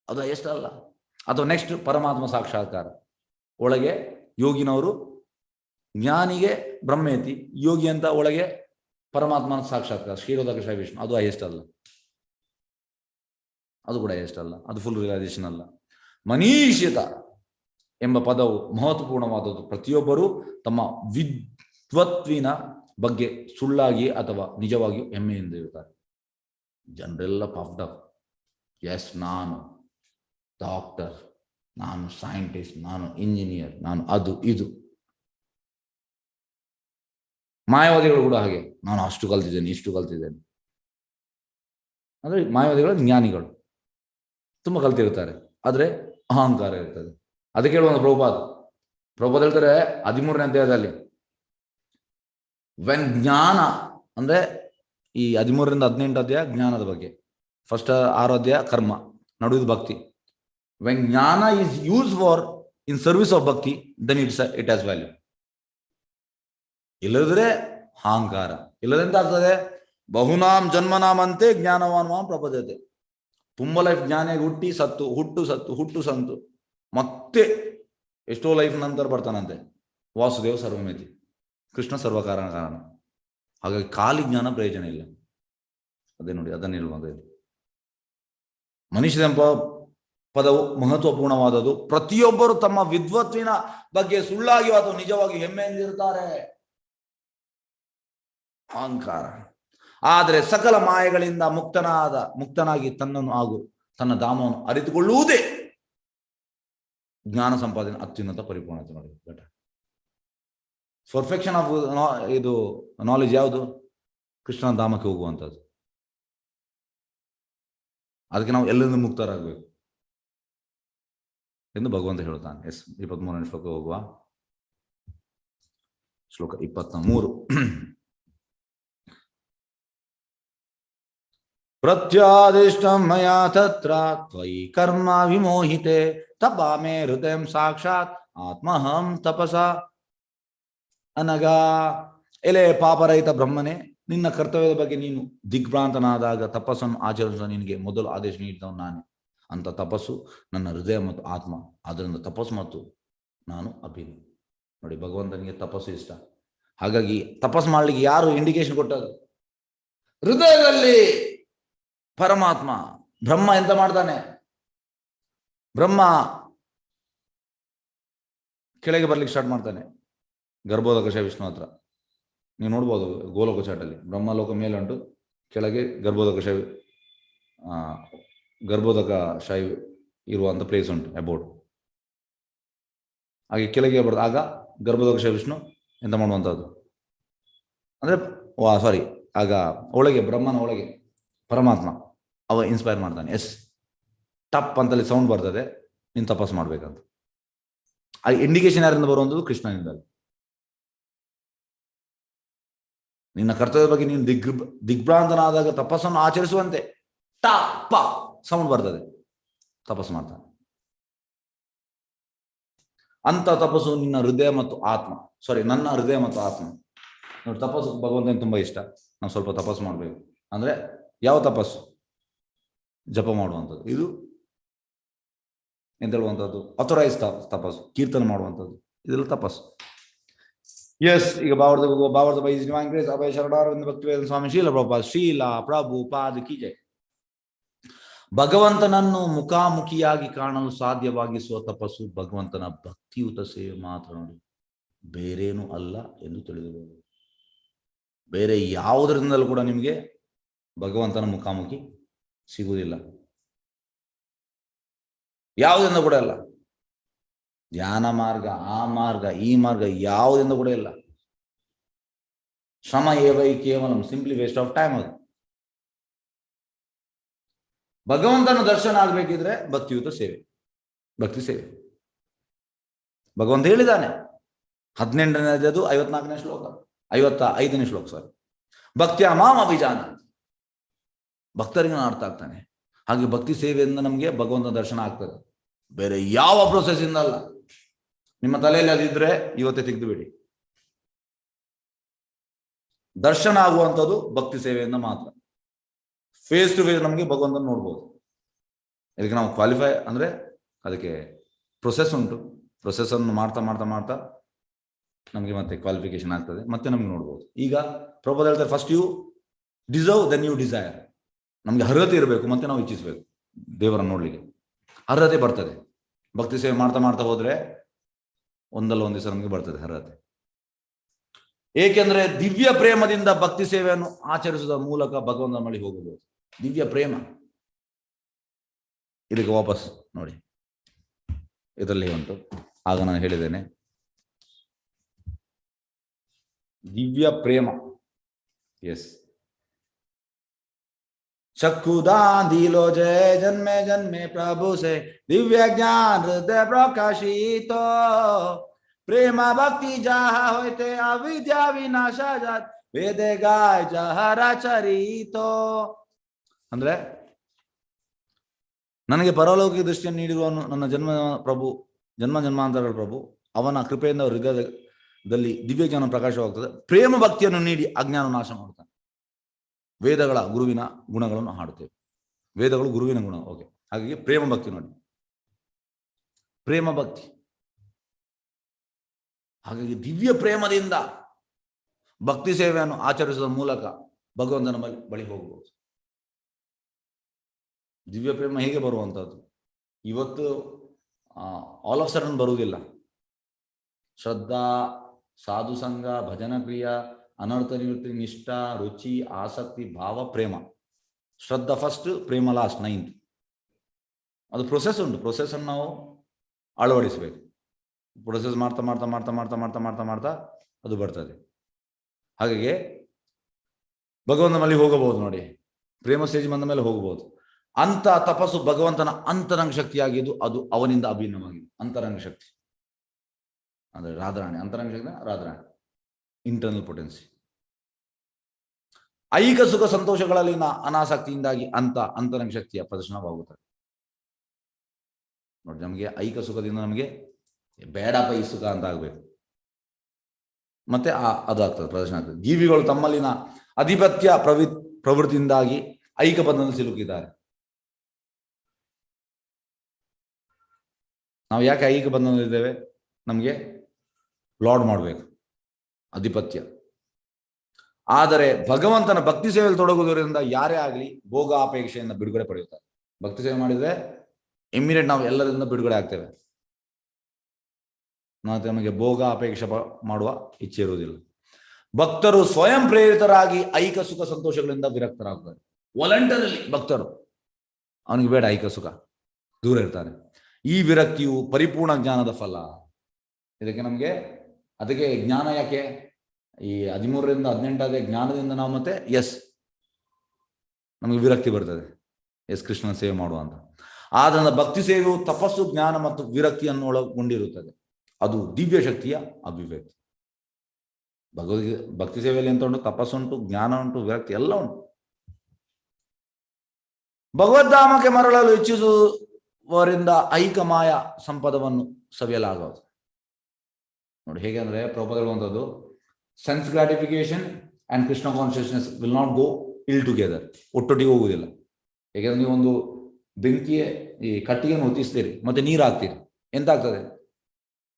ಅದು ಎಷ್ಟಲ್ಲ. ಅಥವಾ ನೆಕ್ಸ್ಟ್ ಪರಮಾತ್ಮ ಸಾಕ್ಷಾತ್ಕಾರ. ಒಳಗೆ ಯೋಗಿನವರು ಜ್ಞಾನಿಗೆ ಬ್ರಹ್ಮೇತಿ, ಯೋಗಿ ಅಂತ ಒಳಗೆ ಪರಮಾತ್ಮನ ಸಾಕ್ಷಾತ್ಕಾರ, ಕ್ಷೀರೋದಕ ಶ್ರೀ ವಿಷ್ಣು, ಅದು ಎಷ್ಟಲ್ಲ. ಅದು ಕೂಡ ಎಷ್ಟಲ್ಲ. ಅದು ಫುಲ್ ರಿಯಲೈಸೇಷನ್ ಅಲ್ಲ. ಮನೀಷಿತ ಎಂಬ ಪದವು ಮಹತ್ವಪೂರ್ಣವಾದದ್ದು. ಪ್ರತಿಯೊಬ್ಬರೂ ತಮ್ಮ ವಿದ್ವತ್ವಿನ ಬಗ್ಗೆ ಸುಳ್ಳಾಗಿ ಅಥವಾ ನಿಜವಾಗಿಯೂ ಹೆಮ್ಮೆಯಿಂದ ಇರ್ತಾರೆ. ಜನರೆಲ್ಲ ಪಫ್ಡ್ ಅಪ್. ಎಸ್, ನಾನು ಡಾಕ್ಟರ್, ನಾನು ಸೈಂಟಿಸ್ಟ್, ನಾನು ಇಂಜಿನಿಯರ್, ನಾನು ಅದು ಇದು. ಮಾಯಾವಾದಿಗಳು ಕೂಡ ಹಾಗೆ, ನಾನು ಅಷ್ಟು ಕಲ್ತಿದ್ದೇನೆ, ಇಷ್ಟು ಕಲ್ತಿದ್ದೇನೆ. ಅಂದ್ರೆ ಮಾಯಾವಾದಿಗಳು ಜ್ಞಾನಿಗಳು, ತುಂಬ ಕಲ್ತಿರ್ತಾರೆ, ಆದರೆ ಅಹಂಕಾರ ಇರ್ತದೆ. ಅದಕ್ಕೆ ಹೇಳುವ ಪ್ರಭುಪಾದ ಹೇಳ್ತಾರೆ 13ನೇ ಅಧ್ಯಾಯದಲ್ಲಿ, ವೆನ್ ಜ್ಞಾನ ಅಂದ್ರೆ ಈ 13ರಿಂದ 18 ಅಧ್ಯಾಯ ಜ್ಞಾನದ ಬಗ್ಗೆ, ಫಸ್ಟ್ 6 ಅಧ್ಯಾಯ ಕರ್ಮ, ನಡುವುದು ಭಕ್ತಿ. ವೆನ್ ಜ್ಞಾನ is use for in service of ಭಕ್ತಿ, ದೆನ್ ಇಟ್ ಹ್ಯಾಸ್ ವ್ಯಾಲ್ಯೂ. ಇಲ್ಲದ್ರೆ ಅಹಂಕಾರ. ಇಲ್ಲದಂತ ಆಗ್ತದೆ, ಬಹುನಾಂ ಜನ್ಮನಾಮಂತೆ ಜ್ಞಾನವಾನ್ ಮಾಂ ಪ್ರಪದ್ಯತೆ. ತುಂಬ ಲೈಫ್ ಜ್ಞಾನಿಯಾಗಿ ಹುಟ್ಟಿ ಸತ್ತು, ಹುಟ್ಟು ಸಂತು, ಮತ್ತೆ ಎಷ್ಟೋ ಲೈಫ್ ನಂತರ ಬರ್ತಾನಂತೆ. ವಾಸುದೇವ ಸರ್ವಮೇತಿ, ಕೃಷ್ಣ ಸರ್ವಕಾರಣ ಕಾರಣ. ಹಾಗಾಗಿ ಖಾಲಿ ಜ್ಞಾನ ಪ್ರಯೋಜನ ಇಲ್ಲ. ಅದೇ ನೋಡಿ, ಅದನ್ನು ಹೇಳುವಂತ ಮನುಷ್ಯ ಎಂಬ ಪದವು ಮಹತ್ವಪೂರ್ಣವಾದದ್ದು. ಪ್ರತಿಯೊಬ್ಬರು ತಮ್ಮ ವಿದ್ವತ್ವಿನ ಬಗ್ಗೆ ಸುಳ್ಳಾಗಿ ಅಥವಾ ನಿಜವಾಗಿ ಹೆಮ್ಮೆಯಿಂದಿರುತ್ತಾರೆ. ಅಹಂಕಾರ. ಆದರೆ ಸಕಲ ಮಾಯೆಗಳಿಂದ ಮುಕ್ತನಾಗಿ ತನ್ನನ್ನು ಹಾಗೂ ತನ್ನ ಧಾಮವನ್ನು ಅರಿತುಕೊಳ್ಳುವುದೇ ಜ್ಞಾನ ಸಂಪಾದನೆ ಅತ್ಯುನ್ನತ ಪರಿಪೂರ್ಣತೆ. ನೋಡಿ, ಪರ್ಫೆಕ್ಷನ್ ಆಫ್ ಇದು ನಾಲೆಜ್ ಯಾವುದು? ಕೃಷ್ಣನ ಧಾಮಕ್ಕೆ ಹೋಗುವಂಥದ್ದು. ಅದಕ್ಕೆ ನಾವು ಎಲ್ಲರಿಂದ ಮುಕ್ತರಾಗಬೇಕು ಎಂದು ಭಗವಂತ ಹೇಳ್ತಾನೆ. 23ನೇ ಶ್ಲೋಕ ಹೋಗುವ. ಶ್ಲೋಕ 23. ಪ್ರತ್ಯಾದಿಷ್ಟಂ ಮಯಾ ತತ್ರ ತ್ವಯಿ ಕರ್ಮ ವಿಮೋಹಿತೆ ತಪಾ ಮೇ ಹೃದಯಂ ಸಾಕ್ಷಾತ್ ಆತ್ಮಹಂ ತಪಸ ಅನಗ. ಎಲೆ ಪಾಪರಹಿತ ಬ್ರಹ್ಮನೇ, ನಿನ್ನ ಕರ್ತವ್ಯದ ಬಗ್ಗೆ ನೀನು ದಿಗ್ಭ್ರಾಂತನಾದಾಗ ತಪಸ್ಸನ್ನು ಆಚರಿಸುವ ನಿನಗೆ ಮೊದಲು ಆದೇಶ ನೀಡಿದವನು ನಾನೇ. ಅಂತ ತಪಸ್ಸು ನನ್ನ ಹೃದಯ ಮತ್ತು ಆತ್ಮ. ಆದ್ದರಿಂದ ತಪಸ್ಸು ಮತ್ತು ನಾನು ಅಭಿನಯ. ನೋಡಿ, ಭಗವಂತನಿಗೆ ತಪಸ್ಸು ಇಷ್ಟ. ಹಾಗಾಗಿ ತಪಸ್ಸು ಮಾಡಲಿಕ್ಕೆ ಯಾರು ಇಂಡಿಕೇಶನ್ ಕೊಟ್ಟದ್ದು? ಹೃದಯದಲ್ಲಿ ಪರಮಾತ್ಮ. ಬ್ರಹ್ಮ ಎಂತ ಮಾಡ್ತಾನೆ? ಬ್ರಹ್ಮ ಕೆಳಗೆ ಬರ್ಲಿಕ್ಕೆ ಸ್ಟಾರ್ಟ್ ಮಾಡ್ತಾನೆ ಗರ್ಭೋದಕ ಶ್ರೀ ವಿಷ್ಣು ಹತ್ರ. ನೀವು ನೋಡ್ಬೋದು ಗೋಲೋಕ ಚಾಟಲ್ಲಿ, ಬ್ರಹ್ಮಲೋಕ ಮೇಲೆ ಉಂಟು, ಕೆಳಗೆ ಗರ್ಭೋದಕ ಶಾಯಿ ಇರುವಂತ ಪ್ಲೇಸ್ ಉಂಟು ಅಬೌಟ್. ಹಾಗೆ ಕೆಳಗೆ ಆಗ ಗರ್ಭೋದಕ ಶ್ರೀ ವಿಷ್ಣು ಎಂತ ಮಾಡುವಂಥದ್ದು ಅಂದ್ರೆ ಆಗ ಒಳಗೆ ಬ್ರಹ್ಮನ ಒಳಗೆ ಪರಮಾತ್ಮ ಅವ ಇನ್ಸ್ಪೈರ್ ಮಾಡ್ತಾನೆ. ಎಸ್, ಟಪ್ ಅಂತಲ್ಲಿ ಸೌಂಡ್ ಬರ್ತದೆ, ನೀನು ತಪಸ್ಸು ಮಾಡ್ಬೇಕಂತ. ಆ ಇಂಡಿಕೇಶನ್ ಯಾರಿಂದ ಬರುವಂಥದ್ದು? ಕೃಷ್ಣನಿಂದಲೇ. ನಿನ್ನ ಕರ್ತವ್ಯದ ಬಗ್ಗೆ ನೀನು ದಿಗ್ಭ್ರಾಂತನಾದಾಗ ತಪಸ್ಸನ್ನು ಆಚರಿಸುವಂತೆ ಟಪ್ಪ ಸೌಂಡ್ ಬರ್ತದೆ, ತಪಸ್ಸು ಮಾಡ್ತಾನೆ. ಅಂತ ತಪಸ್ಸು ನಿನ್ನ ಹೃದಯ ಮತ್ತು ಆತ್ಮ, ನನ್ನ ಹೃದಯ ಮತ್ತು ಆತ್ಮ. ನೋಡಿ, ತಪಸ್ಸು ಭಗವಂತನಿಗೆ ತುಂಬಾ ಇಷ್ಟ. ನಾವು ಸ್ವಲ್ಪ ತಪಸ್ಸು ಮಾಡಬೇಕು. ಅಂದ್ರೆ ಯಾವ ತಪಸ್ಸು? ಜಪ ಮಾಡುವಂಥದ್ದು. ಇದು ಎಂತ ಹೇಳುವಂಥದ್ದು? ಅಥರೈಸ್ ತಪಸ್ಸು, ಕೀರ್ತನೆ ಮಾಡುವಂಥದ್ದು, ಇದೆಲ್ಲ ತಪಸ್ಸು. ಎಸ್, ಈಗ ಭಾವಾರ್ಥ ಬೈ ಡಿವೈನ್ ಗ್ರೇಸ್ ಅಭಯ ಶರಣಾರವಿಂದ ಭಕ್ತಿವೇದಾಂತ ಸ್ವಾಮಿ ಶ್ರೀಲ ಪ್ರಭುಪಾದ ಶ್ರೀಲ ಪ್ರಭುಪಾದ ಕಿ ಜೈ. ಭಗವಂತನನ್ನು ಮುಖಾಮುಖಿಯಾಗಿ ಕಾಣಲು ಸಾಧ್ಯವಾಗಿಸುವ ತಪಸ್ಸು ಭಗವಂತನ ಭಕ್ತಿಯುತ ಸೇವೆ ಮಾತ್ರ. ನೋಡಿ, ಬೇರೇನೂ ಅಲ್ಲ ಎಂದು ತಿಳಿದುಕೊಳ್ಳಿ. ಬೇರೆ ಯಾವುದರಿಂದಲೂ ಕೂಡ ನಿಮಗೆ ಭಗವಂತನ ಮುಖಾಮುಖಿ ಸಿಗುವುದಿಲ್ಲ. ಯಾವುದರಿಂದ ಕೂಡ ಇಲ್ಲ. ಧ್ಯಾನ ಮಾರ್ಗ, ಆ ಮಾರ್ಗ, ಈ ಮಾರ್ಗ ಯಾವುದರಿಂದ ಕೂಡ ಇಲ್ಲ. ಶ್ರಮ ಏವೈ ಕೇವಲಂ, ಸಿಂಪ್ಲಿ ವೇಸ್ಟ್ ಆಫ್ ಟೈಮ್ ಅದು. ಭಗವಂತನ ದರ್ಶನ ಆಗ್ಬೇಕಿದ್ರೆ ಭಕ್ತಿಯುತ ಸೇವೆ, ಭಕ್ತಿ ಸೇವೆ. ಭಗವಂತ ಹೇಳಿದ್ದಾನೆ 18ನೇದು 54ನೇ ಶ್ಲೋಕ, 55ನೇ ಶ್ಲೋಕ ಸಾರಿ, ಭಕ್ತಿಯ ಮಾಂ ಅಭಿಜಾನ, ಭಕ್ತರಿಗೆ ನಾನು ಅರ್ಥ ಆಗ್ತಾನೆ. ಹಾಗೆ ಭಕ್ತಿ ಸೇವೆಯಿಂದ ನಮಗೆ ಭಗವಂತನ ದರ್ಶನ ಆಗ್ತದೆ, ಬೇರೆ ಯಾವ ಪ್ರೊಸೆಸ್ ಇಂದ ಅಲ್ಲ. ನಿಮ್ಮ ತಲೆಯಲ್ಲಿ ಅದಿದ್ರೆ ಇವತ್ತೇ ತೆಗೆದು ಬಿಡಿ. ದರ್ಶನ ಆಗುವಂಥದ್ದು ಭಕ್ತಿ ಸೇವೆಯಿಂದ ಮಾತ್ರ. ಫೇಸ್ ಟು ಫೇಸ್ ನಮಗೆ ಭಗವಂತನ ನೋಡ್ಬೋದು. ಇದಕ್ಕೆ ನಾವು ಕ್ವಾಲಿಫೈ ಅಂದ್ರೆ ಅದಕ್ಕೆ ಪ್ರೊಸೆಸ್ ಉಂಟು. ಪ್ರೊಸೆಸ್ ಅನ್ನು ಮಾಡ್ತಾ ಮಾಡ್ತಾ ಮಾಡ್ತಾ ನಮಗೆ ಮತ್ತೆ ಕ್ವಾಲಿಫಿಕೇಶನ್ ಆಗ್ತದೆ, ಮತ್ತೆ ನಮ್ಗೆ ನೋಡ್ಬೋದು. ಈಗ ಪ್ರಭುಪಾದ ಹೇಳ್ತಾರೆ, first you deserve then you desire. ನಮ್ಗೆ ಅರ್ಹತೆ ಇರಬೇಕು, ಮತ್ತೆ ನಾವು ಇಚ್ಛಿಸಬೇಕು ದೇವರನ್ನು ನೋಡ್ಲಿಕ್ಕೆ. ಅರ್ಹತೆ ಬರ್ತದೆ ಭಕ್ತಿ ಸೇವೆ ಮಾಡ್ತಾ ಮಾಡ್ತಾ ಹೋದ್ರೆ, ಒಂದಲ್ಲ ಒಂದು ದಿವಸ ನಮಗೆ ಬರ್ತದೆ ಅರ್ಹತೆ. ಏಕೆಂದ್ರೆ ದಿವ್ಯ ಪ್ರೇಮದಿಂದ ಭಕ್ತಿ ಸೇವೆಯನ್ನು ಆಚರಿಸುವ ಮೂಲಕ ಭಗವಂತನ ಬಳಿ ಹೋಗಬಹುದು. ದಿವ್ಯ ಪ್ರೇಮ. ಇದಕ್ಕೆ ವಾಪಸ್ ನೋಡಿ, ಇದರಲ್ಲಿ ಉಂಟು. ಆಗ ನಾನು ಹೇಳಿದ್ದೇನೆ ದಿವ್ಯ ಪ್ರೇಮ. ಎಸ್, चक्षुदान दिलो जय जन्मे जन्मे प्रभु से दिव्य ज्ञान हृदय प्रकाशितो प्रेम भक्ति जहा होते अविद्या विनाश जात ವೇದೆ ಗಾಯ ಜಹರ ಚರಿತೋ. ಅಂದ್ರೆ ನನಗೆ ಪರಲೌಕಿಕ ದೃಷ್ಟಿಯನ್ನು ನೀಡಿರುವನು ನನ್ನ ಜನ್ಮಾಂತರಗಳ ಪ್ರಭು. ಅವನ ಕೃಪೆಯಿಂದ ಹೃದಯದಲ್ಲಿ ದಿವ್ಯ ಜ್ಞಾನ ಪ್ರಕಾಶವಾಗ್ತದೆ. ಪ್ರೇಮ ಭಕ್ತಿಯನ್ನು ನೀಡಿ ಅಜ್ಞಾನ ನಾಶ ಮಾಡ್ತಾನೆ. ವೇದಗಳ ಗುರುವಿನ ಗುಣಗಳನ್ನು ಹಾಡುತ್ತೇವೆ. ವೇದಗಳು ಗುರುವಿನ ಗುಣ. ಓಕೆ, ಹಾಗಾಗಿ ಪ್ರೇಮ ಭಕ್ತಿ ನೋಡಿ, ಪ್ರೇಮ ಭಕ್ತಿ. ಹಾಗಾಗಿ ದಿವ್ಯ ಪ್ರೇಮದಿಂದ ಭಕ್ತಿ ಸೇವೆಯನ್ನು ಆಚರಿಸುವ ಮೂಲಕ ಭಗವಂತನ ಬಳಿ ಹೋಗಬಹುದು. ದಿವ್ಯ ಪ್ರೇಮ ಹೇಗೆ ಬರುವಂಥದ್ದು? ಇವತ್ತು ಆಲ್ ಆಫ್ ಸಡನ್ ಬರುವುದಿಲ್ಲ. ಶ್ರದ್ಧಾ, ಸಾಧು ಸಂಘ, ಭಜನ ಕ್ರಿಯ, ಅನರ್ಥ ನಿವೃತ್ತಿ, ನಿಷ್ಠ, ರುಚಿ, ಆಸಕ್ತಿ, ಭಾವ, ಪ್ರೇಮ. ಶ್ರದ್ಧಾ ಫಸ್ಟ್, ಪ್ರೇಮ ಲಾಸ್ಟ್, 9th. ಅದು ಪ್ರೊಸೆಸ್ ಉಂಟು. ಪ್ರೊಸೆಸ್ ಅನ್ನು ನಾವು ಅಳವಡಿಸಬೇಕು. ಪ್ರೊಸೆಸ್ ಮಾಡ್ತಾ ಮಾಡ್ತಾ ಮಾಡ್ತಾ ಮಾಡ್ತಾ ಮಾಡ್ತಾ ಮಾಡ್ತಾ ಮಾಡ್ತಾ ಅದು ಬರ್ತದೆ. ಹಾಗಾಗಿ ಭಗವಂತನ ಬಳಿ ಹೋಗಬಹುದು ನೋಡಿ. ಪ್ರೇಮ ಸ್ಟೇಜ್ ಬಂದ ಮೇಲೆ ಹೋಗಬಹುದು. ಅಂತ ತಪಸ್ಸು ಭಗವಂತನ ಅಂತರಂಗ ಶಕ್ತಿಯಾಗಿದ್ದು ಅದು ಅವನಿಂದ ಅಭಿನ್ನವಾಗಿದೆ. ಅಂತರಂಗ ಶಕ್ತಿ ಅಂದ್ರೆ ರಾಧಾರಾಣಿ. ಅಂತರಂಗ ಶಕ್ತಿ ರಾಧಾರಾಣಿ, ಇಂಟರ್ನಲ್ ಪೊಟೆನ್ಸಿ. ಐಹಿಕ ಸುಖ ಸಂತೋಷಗಳಲ್ಲಿನ ಅನಾಸಕ್ತಿಯಿಂದಾಗಿ ಅಂತರಂಗ ಶಕ್ತಿಯ ಪ್ರದರ್ಶನವಾಗುತ್ತದೆ ನೋಡಿ. ನಮಗೆ ಐಹಿಕ ಸುಖದಿಂದ ನಮಗೆ ಬೇಡಪ್ಪ ಈ ಸುಖ ಅಂತ ಆಗ್ಬೇಕು, ಮತ್ತೆ ಅದಾಗ್ತದೆ, ಪ್ರದರ್ಶನ ಆಗ್ತದೆ. ಜೀವಿಗಳು ತಮ್ಮಲ್ಲಿನ ಅಧಿಪತ್ಯ ಪ್ರವೃತ್ತಿಯಿಂದಾಗಿ ಐಹಿಕ ಬಂಧನದಲ್ಲಿ ಸಿಲುಕಿದ್ದಾರೆ. ನಾವು ಯಾಕೆ ಐಹಿಕ ಬಂಧನದಲ್ಲಿದ್ದೇವೆ? ನಮಗೆ ಲಾರ್ಡ್ ಮಾಡಬೇಕು, ಅಧಿಪತ್ಯ. ಆದರೆ ಭಗವಂತನ ಭಕ್ತಿ ಸೇವೆಯಲ್ಲಿ ತೊಡಗುವುದರಿಂದ ಯಾರೇ ಆಗಲಿ ಭೋಗ ಅಪೇಕ್ಷೆಯಿಂದ ಬಿಡುಗಡೆ ಪಡೆಯುತ್ತಾರೆ. ಭಕ್ತಿ ಸೇವೆ ಮಾಡಿದ್ರೆ ಇಮ್ಮಿಡಿಯೇಟ್ ನಾವು ಎಲ್ಲರಿಂದ ಬಿಡುಗಡೆ ಆಗ್ತೇವೆ. ನಮಗೆ ಭೋಗ ಅಪೇಕ್ಷೆ ಮಾಡುವ ಇಚ್ಛೆ ಇರುವುದಿಲ್ಲ. ಭಕ್ತರು ಸ್ವಯಂ ಪ್ರೇರಿತರಾಗಿ ಐಹಿಕ ಸುಖ ಸಂತೋಷಗಳಿಂದ ವಿರಕ್ತರಾಗುತ್ತಾರೆ. ವಾಲಂಟರಿಲಿ ಭಕ್ತರು, ಅವನಿಗೆ ಬೇಡ ಐಹಿಕ ಸುಖ, ದೂರ ಇರ್ತಾನೆ. ಈ ವಿರಕ್ತಿಯು ಪರಿಪೂರ್ಣ ಜ್ಞಾನದ ಫಲ. ಅದಕ್ಕೆ ಜ್ಞಾನ ಯಾಕೆ? ಈ 13ರಿಂದ 18 ಜ್ಞಾನದಿಂದ ನಾವು ಮತ್ತೆ ನಮಗೆ ವಿರಕ್ತಿ ಬರ್ತದೆ. ಕೃಷ್ಣನ ಸೇವೆ ಮಾಡುವ ಅಂತ. ಆದ್ದರಿಂದ ಭಕ್ತಿ ಸೇವೆಯು ತಪಸ್ಸು, ಜ್ಞಾನ ಮತ್ತು ವಿರಕ್ತಿಯನ್ನು ಒಳಗೊಂಡಿರುತ್ತದೆ. ಅದು ದಿವ್ಯ ಶಕ್ತಿಯ ಅಭಿವ್ಯಕ್ತಿ. ಭಕ್ತಿ ಸೇವೆಯಲ್ಲಿ ಎಂತ ಉಂಟು? ತಪಸ್ಸುಂಟು, ಜ್ಞಾನ ಉಂಟು, ವಿರಕ್ತಿ ಎಲ್ಲ ಉಂಟು. ಭಗವದ್ಧಾಮಕ್ಕೆ ಮರಳಲು ಇಚ್ಛಿಸುವವರಿಂದ ಐಹಿಕ ಮಾಯ ಸಂಪದವನ್ನು ಸವಿಯಲಾಗದು ನೋಡಿ. ಹೇಗೆ ಅಂದ್ರೆ ಪ್ರಭುಪಾದ ಹೇಳುವಂಥದ್ದು, sense gratification and Krishna consciousness will not go ಇಲ್ ಟುಗೆದರ್. ಒಟ್ಟೊಟ್ಟಿಗೆ ಹೋಗುವುದಿಲ್ಲ. ಹೇಗೆಂದ್ರೆ ನೀವೊಂದು ಬೆಂಕಿಯ ಈ ಕಟ್ಟಿಗೆಯನ್ನು ಹೊತ್ತಿಸ್ತೀರಿ, ಮತ್ತೆ ನೀರು ಹಾಕ್ತೀರಿ, ಎಂತ ಆಗ್ತದೆ?